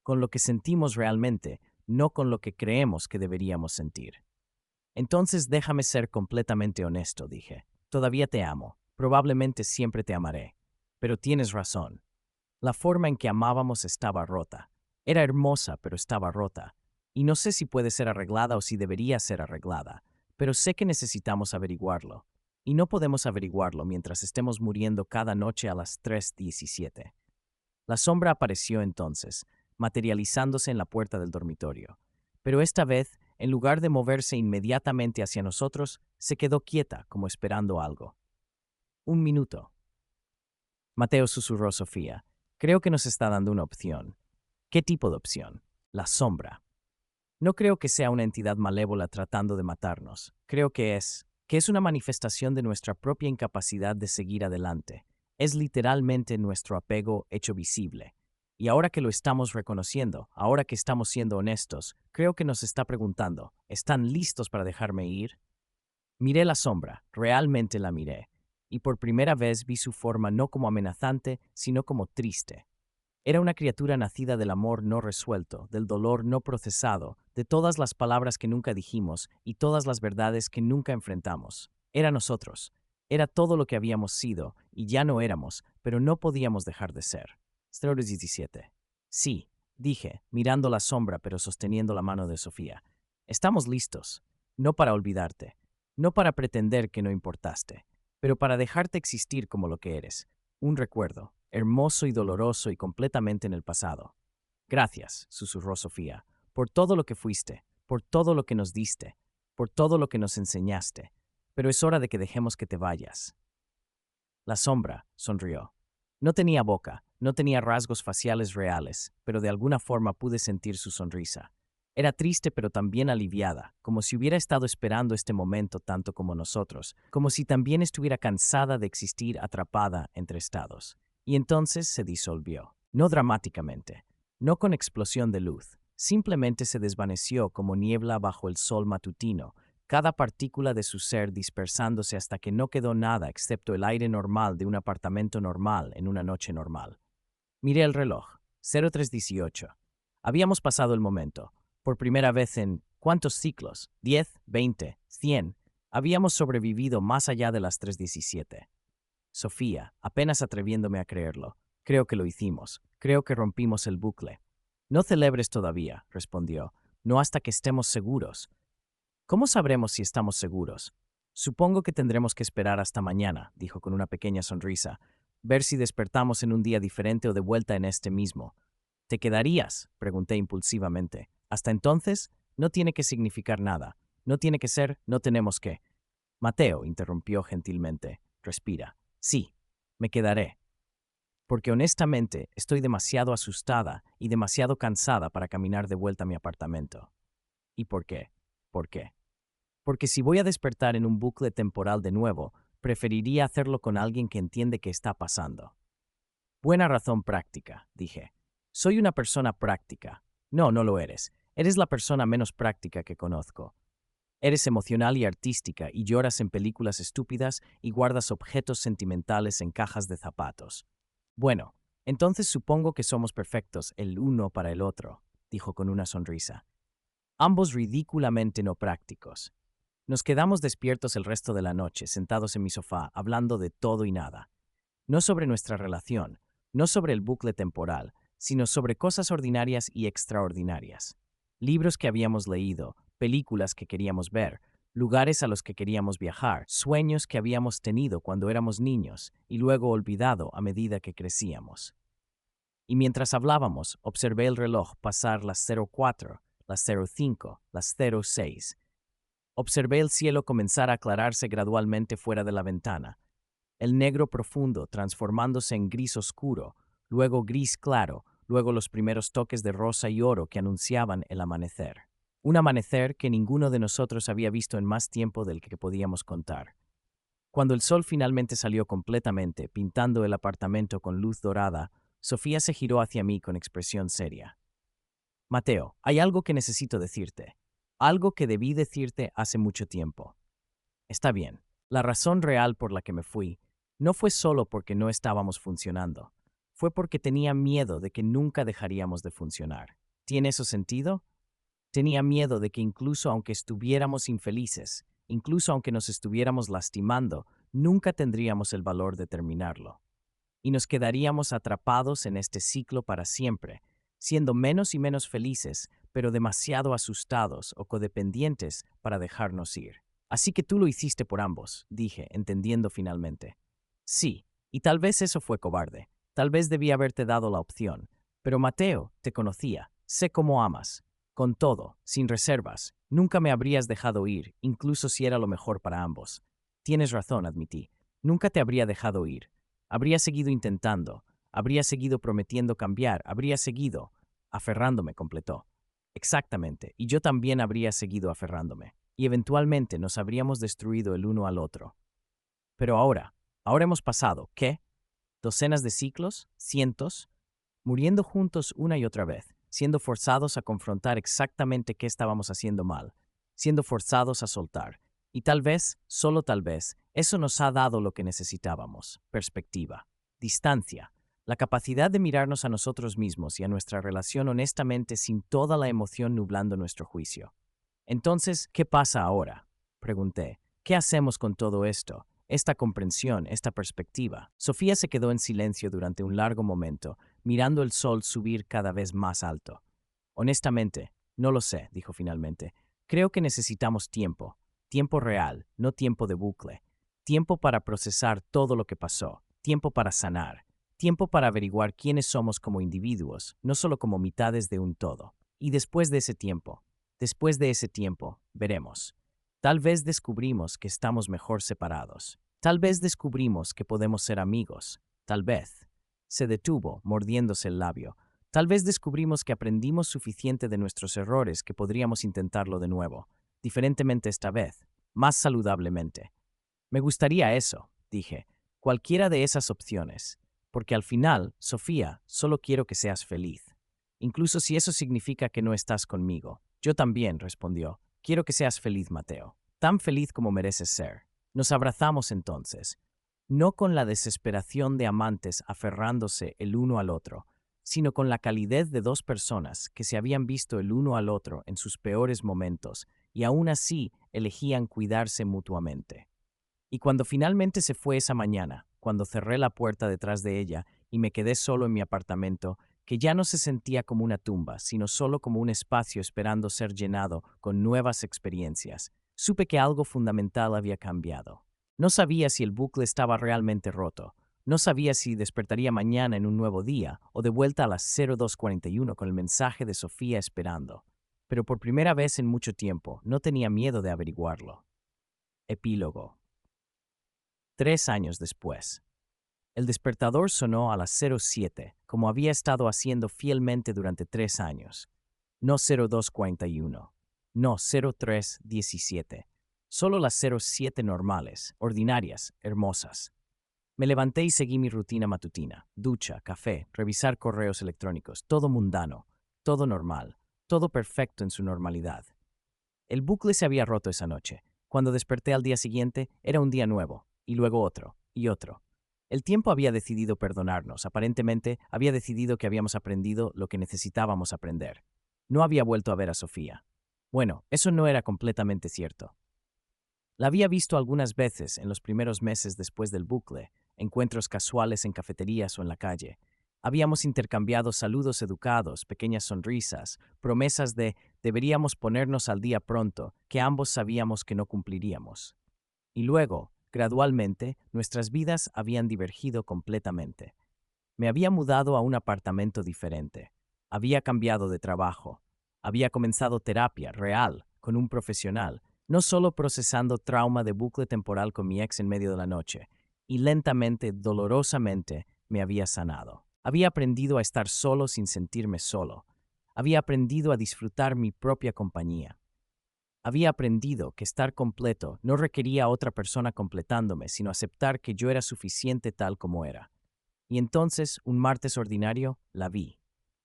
Con lo que sentimos realmente, no con lo que creemos que deberíamos sentir. Entonces déjame ser completamente honesto, dije. Todavía te amo, probablemente siempre te amaré. Pero tienes razón. La forma en que amábamos estaba rota. Era hermosa, pero estaba rota. Y no sé si puede ser arreglada o si debería ser arreglada, pero sé que necesitamos averiguarlo. Y no podemos averiguarlo mientras estemos muriendo cada noche a las 3:17. La sombra apareció entonces, materializándose en la puerta del dormitorio. Pero esta vez, en lugar de moverse inmediatamente hacia nosotros, se quedó quieta, como esperando algo. 1 minuto. Mateo, susurró Sofía. Creo que nos está dando una opción. ¿Qué tipo de opción? La sombra. No creo que sea una entidad malévola tratando de matarnos. Creo que es una manifestación de nuestra propia incapacidad de seguir adelante. Es literalmente nuestro apego hecho visible. Y ahora que lo estamos reconociendo, ahora que estamos siendo honestos, creo que nos está preguntando, ¿están listos para dejarme ir? Miré la sombra, realmente la miré, y por primera vez vi su forma no como amenazante, sino como triste. Era una criatura nacida del amor no resuelto, del dolor no procesado, de todas las palabras que nunca dijimos y todas las verdades que nunca enfrentamos. Era nosotros. Era todo lo que habíamos sido, y ya no éramos, pero no podíamos dejar de ser. 0:17. Sí, dije, mirando la sombra pero sosteniendo la mano de Sofía. Estamos listos. No para olvidarte, no para pretender que no importaste, pero para dejarte existir como lo que eres. Un recuerdo, hermoso y doloroso y completamente en el pasado. Gracias, susurró Sofía, por todo lo que fuiste, por todo lo que nos diste, por todo lo que nos enseñaste. Pero es hora de que dejemos que te vayas. La sombra sonrió. No tenía boca, no tenía rasgos faciales reales, pero de alguna forma pude sentir su sonrisa. Era triste pero también aliviada, como si hubiera estado esperando este momento tanto como nosotros, como si también estuviera cansada de existir atrapada entre estados. Y entonces se disolvió. No dramáticamente, no con explosión de luz, simplemente se desvaneció como niebla bajo el sol matutino, cada partícula de su ser dispersándose hasta que no quedó nada excepto el aire normal de un apartamento normal en una noche normal. Miré el reloj, 03:18. Habíamos pasado el momento. Por primera vez en, ¿cuántos ciclos? 10, 20, 100. Habíamos sobrevivido más allá de las 3:17. Sofía, apenas atreviéndome a creerlo. Creo que lo hicimos. Creo que rompimos el bucle. No celebres todavía, respondió. No hasta que estemos seguros. ¿Cómo sabremos si estamos seguros? Supongo que tendremos que esperar hasta mañana, dijo con una pequeña sonrisa. Ver si despertamos en un día diferente o de vuelta en este mismo. ¿Te quedarías? Pregunté impulsivamente. Hasta entonces, no tiene que significar nada. No tiene que ser, no tenemos que. Mateo interrumpió gentilmente. Respira. Sí, me quedaré. porque honestamente estoy demasiado asustada y demasiado cansada para caminar de vuelta a mi apartamento. ¿Y por qué? ¿Por qué? Porque si voy a despertar en un bucle temporal de nuevo, preferiría hacerlo con alguien que entiende qué está pasando. Buena razón práctica, dije. Soy una persona práctica. No, no lo eres. Eres la persona menos práctica que conozco. Eres emocional y artística y lloras en películas estúpidas y guardas objetos sentimentales en cajas de zapatos. Bueno, entonces supongo que somos perfectos el uno para el otro, dijo con una sonrisa. Ambos ridículamente no prácticos. Nos quedamos despiertos el resto de la noche, sentados en mi sofá, hablando de todo y nada. No sobre nuestra relación, no sobre el bucle temporal, sino sobre cosas ordinarias y extraordinarias. Libros que habíamos leído, películas que queríamos ver, lugares a los que queríamos viajar, sueños que habíamos tenido cuando éramos niños y luego olvidado a medida que crecíamos. Y mientras hablábamos, observé el reloj pasar las 04, las 05, las 06. Observé el cielo comenzar a aclararse gradualmente fuera de la ventana, el negro profundo transformándose en gris oscuro, luego gris claro, luego los primeros toques de rosa y oro que anunciaban el amanecer. Un amanecer que ninguno de nosotros había visto en más tiempo del que podíamos contar. Cuando el sol finalmente salió completamente, pintando el apartamento con luz dorada, Sofía se giró hacia mí con expresión seria. Mateo, hay algo que necesito decirte. Algo que debí decirte hace mucho tiempo. Está bien. La razón real por la que me fui no fue solo porque no estábamos funcionando. Fue porque tenía miedo de que nunca dejaríamos de funcionar. ¿Tiene eso sentido? Tenía miedo de que incluso aunque estuviéramos infelices, incluso aunque nos estuviéramos lastimando, nunca tendríamos el valor de terminarlo. Y nos quedaríamos atrapados en este ciclo para siempre, siendo menos y menos felices, pero demasiado asustados o codependientes para dejarnos ir. Así que tú lo hiciste por ambos, dije, entendiendo finalmente. Sí, y tal vez eso fue cobarde. Tal vez debí haberte dado la opción. Pero Mateo, te conocía. Sé cómo amas. Con todo, sin reservas, nunca me habrías dejado ir, incluso si era lo mejor para ambos. Tienes razón, admití. Nunca te habría dejado ir. Habría seguido intentando. Habría seguido prometiendo cambiar. Habría seguido aferrándome, completó. Exactamente, y yo también habría seguido aferrándome. Y eventualmente nos habríamos destruido el uno al otro. Pero ahora hemos pasado, ¿qué? ¿Docenas de ciclos? ¿Cientos? Muriendo juntos una y otra vez, siendo forzados a confrontar exactamente qué estábamos haciendo mal, siendo forzados a soltar. Y tal vez, solo tal vez, eso nos ha dado lo que necesitábamos: perspectiva, distancia, la capacidad de mirarnos a nosotros mismos y a nuestra relación honestamente sin toda la emoción nublando nuestro juicio. Entonces, ¿qué pasa ahora? Pregunté. ¿Qué hacemos con todo esto? Esta comprensión, esta perspectiva. Sofía se quedó en silencio durante un largo momento, mirando el sol subir cada vez más alto. Honestamente, no lo sé, dijo finalmente. Creo que necesitamos tiempo. Tiempo real, no tiempo de bucle. Tiempo para procesar todo lo que pasó. Tiempo para sanar. Tiempo para averiguar quiénes somos como individuos, no solo como mitades de un todo. Y después de ese tiempo, veremos. Tal vez descubrimos que estamos mejor separados. Tal vez descubrimos que podemos ser amigos. Tal vez. Se detuvo, mordiéndose el labio. Tal vez descubrimos que aprendimos suficiente de nuestros errores que podríamos intentarlo de nuevo, diferentemente esta vez, más saludablemente. Me gustaría eso, dije, cualquiera de esas opciones, porque al final, Sofía, solo quiero que seas feliz. Incluso si eso significa que no estás conmigo. Yo también, respondió. Quiero que seas feliz, Mateo. Tan feliz como mereces ser. Nos abrazamos entonces, no con la desesperación de amantes aferrándose el uno al otro, sino con la calidez de dos personas que se habían visto el uno al otro en sus peores momentos y aún así elegían cuidarse mutuamente. Y cuando finalmente se fue esa mañana, cuando cerré la puerta detrás de ella y me quedé solo en mi apartamento, que ya no se sentía como una tumba, sino solo como un espacio esperando ser llenado con nuevas experiencias, supe que algo fundamental había cambiado. No sabía si el bucle estaba realmente roto. No sabía si despertaría mañana en un nuevo día o de vuelta a las 02:41 con el mensaje de Sofía esperando. Pero por primera vez en mucho tiempo no tenía miedo de averiguarlo. Epílogo. 3 años después. El despertador sonó a las 07, como había estado haciendo fielmente durante 3 años. No 02:41, no 03:17, solo las 07 normales, ordinarias, hermosas. Me levanté y seguí mi rutina matutina: ducha, café, revisar correos electrónicos, todo mundano, todo normal, todo perfecto en su normalidad. El bucle se había roto esa noche. Cuando desperté al día siguiente, era un día nuevo, y luego otro, y otro. El tiempo había decidido perdonarnos, aparentemente había decidido que habíamos aprendido lo que necesitábamos aprender. No había vuelto a ver a Sofía. Bueno, eso no era completamente cierto. La había visto algunas veces en los primeros meses después del bucle, encuentros casuales en cafeterías o en la calle. Habíamos intercambiado saludos educados, pequeñas sonrisas, promesas de deberíamos ponernos al día pronto, que ambos sabíamos que no cumpliríamos. Y luego, gradualmente, nuestras vidas habían divergido completamente. Me había mudado a un apartamento diferente. Había cambiado de trabajo. Había comenzado terapia real con un profesional, no solo procesando trauma de bucle temporal con mi ex en medio de la noche, y lentamente, dolorosamente, me había sanado. Había aprendido a estar solo sin sentirme solo. Había aprendido a disfrutar mi propia compañía. Había aprendido que estar completo no requería a otra persona completándome, sino aceptar que yo era suficiente tal como era. Y entonces, un martes ordinario, la vi.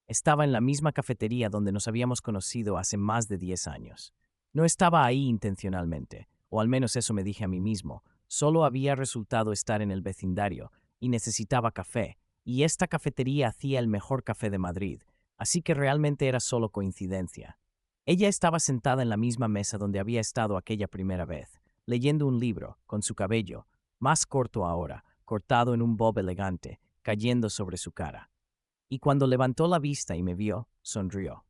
Estaba en la misma cafetería donde nos habíamos conocido hace más de 10 años. No estaba ahí intencionalmente, o al menos eso me dije a mí mismo. Solo había resultado estar en el vecindario y necesitaba café, y esta cafetería hacía el mejor café de Madrid, así que realmente era solo coincidencia. Ella estaba sentada en la misma mesa donde había estado aquella primera vez, leyendo un libro, con su cabello, más corto ahora, cortado en un bob elegante, cayendo sobre su cara. Y cuando levantó la vista y me vio, sonrió.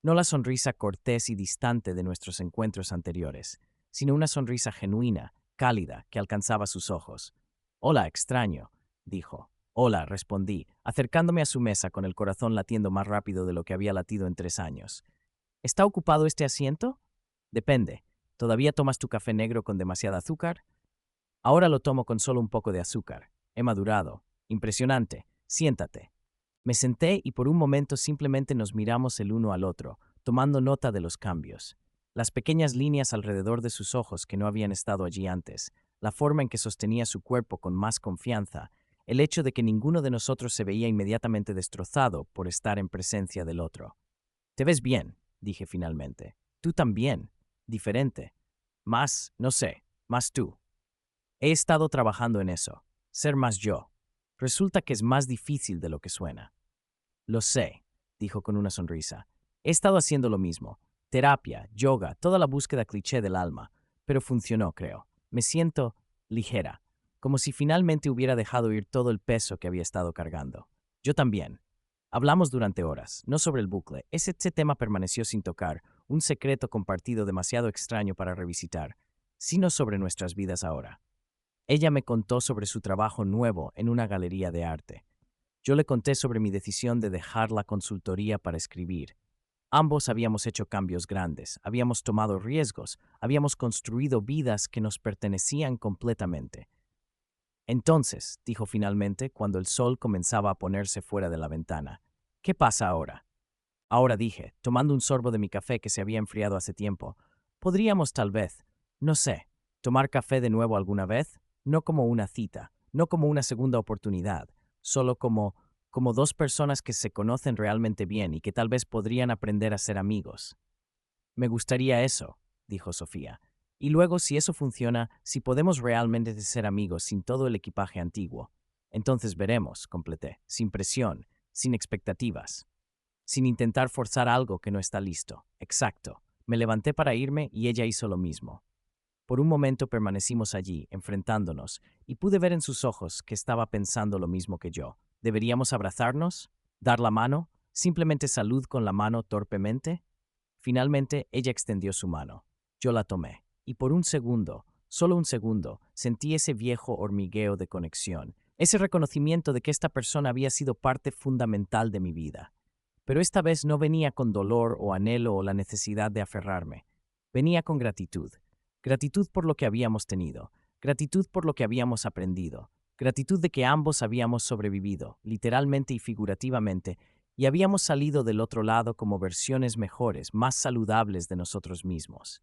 No la sonrisa cortés y distante de nuestros encuentros anteriores, sino una sonrisa genuina, cálida, que alcanzaba sus ojos. «Hola, extraño», dijo. «Hola», respondí, acercándome a su mesa con el corazón latiendo más rápido de lo que había latido en 3 años. «¿Está ocupado este asiento?» «Depende. ¿Todavía tomas tu café negro con demasiada azúcar?» «Ahora lo tomo con solo un poco de azúcar. He madurado. Impresionante. Siéntate». Me senté y por un momento simplemente nos miramos el uno al otro, tomando nota de los cambios. Las pequeñas líneas alrededor de sus ojos que no habían estado allí antes, la forma en que sostenía su cuerpo con más confianza, el hecho de que ninguno de nosotros se veía inmediatamente destrozado por estar en presencia del otro. «Te ves bien», dije finalmente. «Tú también. Diferente. Más, no sé, más tú». He estado trabajando en eso. Ser más yo. Resulta que es más difícil de lo que suena. «Lo sé», dijo con una sonrisa. «He estado haciendo lo mismo. Terapia, yoga, toda la búsqueda cliché del alma. Pero funcionó, creo. Me siento ligera, como si finalmente hubiera dejado ir todo el peso que había estado cargando. Yo también». Hablamos durante horas, no sobre el bucle. Ese tema permaneció sin tocar, un secreto compartido demasiado extraño para revisitar, sino sobre nuestras vidas ahora. Ella me contó sobre su trabajo nuevo en una galería de arte. Yo le conté sobre mi decisión de dejar la consultoría para escribir. Ambos habíamos hecho cambios grandes, habíamos tomado riesgos, habíamos construido vidas que nos pertenecían completamente. «Entonces», dijo finalmente, cuando el sol comenzaba a ponerse fuera de la ventana, «¿qué pasa ahora?» «Ahora», dije, tomando un sorbo de mi café que se había enfriado hace tiempo, «podríamos tal vez, no sé, tomar café de nuevo alguna vez, no como una cita, no como una segunda oportunidad, solo como dos personas que se conocen realmente bien y que tal vez podrían aprender a ser amigos». «Me gustaría eso», dijo Sofía. «Y luego, si eso funciona, si podemos realmente ser amigos sin todo el equipaje antiguo, entonces veremos», completé, «sin presión, sin expectativas, sin intentar forzar algo que no está listo». «Exacto». Me levanté para irme y ella hizo lo mismo. Por un momento permanecimos allí, enfrentándonos, y pude ver en sus ojos que estaba pensando lo mismo que yo. ¿Deberíamos abrazarnos? ¿Dar la mano? ¿Simplemente salud con la mano torpemente? Finalmente, ella extendió su mano. Yo la tomé, y por un segundo, solo un segundo, sentí ese viejo hormigueo de conexión, ese reconocimiento de que esta persona había sido parte fundamental de mi vida. Pero esta vez no venía con dolor o anhelo o la necesidad de aferrarme. Venía con gratitud. Gratitud por lo que habíamos tenido, gratitud por lo que habíamos aprendido, Gratitud de que ambos habíamos sobrevivido, literalmente y figurativamente, y habíamos salido del otro lado como versiones mejores, más saludables de nosotros mismos.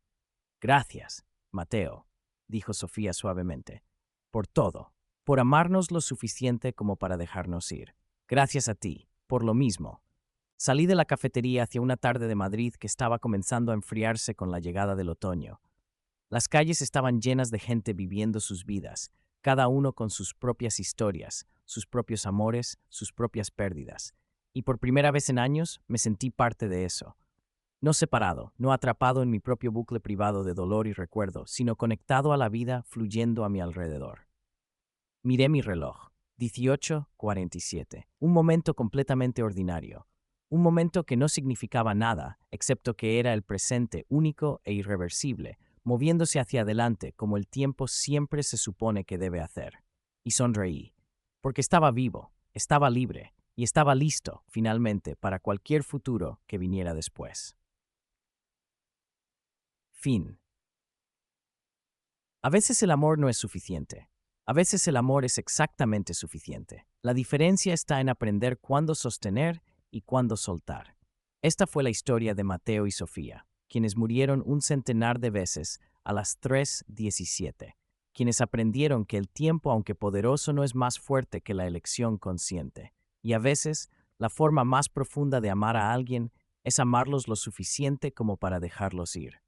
Gracias, Mateo, dijo Sofía suavemente, por todo, por amarnos lo suficiente como para dejarnos ir. Gracias a ti, por lo mismo. Salí de la cafetería hacia una tarde de Madrid que estaba comenzando a enfriarse con la llegada del otoño. Las calles estaban llenas de gente viviendo sus vidas, cada uno con sus propias historias, sus propios amores, sus propias pérdidas. Y por primera vez en años me sentí parte de eso. No separado, no atrapado en mi propio bucle privado de dolor y recuerdo, sino conectado a la vida fluyendo a mi alrededor. Miré mi reloj. 18:47. Un momento completamente ordinario. Un momento que no significaba nada, excepto que era el presente único e irreversible, moviéndose hacia adelante como el tiempo siempre se supone que debe hacer. Y sonreí, porque estaba vivo, estaba libre, y estaba listo, finalmente, para cualquier futuro que viniera después. Fin. A veces el amor no es suficiente. A veces el amor es exactamente suficiente. La diferencia está en aprender cuándo sostener y cuándo soltar. Esta fue la historia de Mateo y Sofía, quienes murieron un centenar de veces a las 3:17, quienes aprendieron que el tiempo, aunque poderoso, no es más fuerte que la elección consciente. Y a veces, la forma más profunda de amar a alguien es amarlos lo suficiente como para dejarlos ir.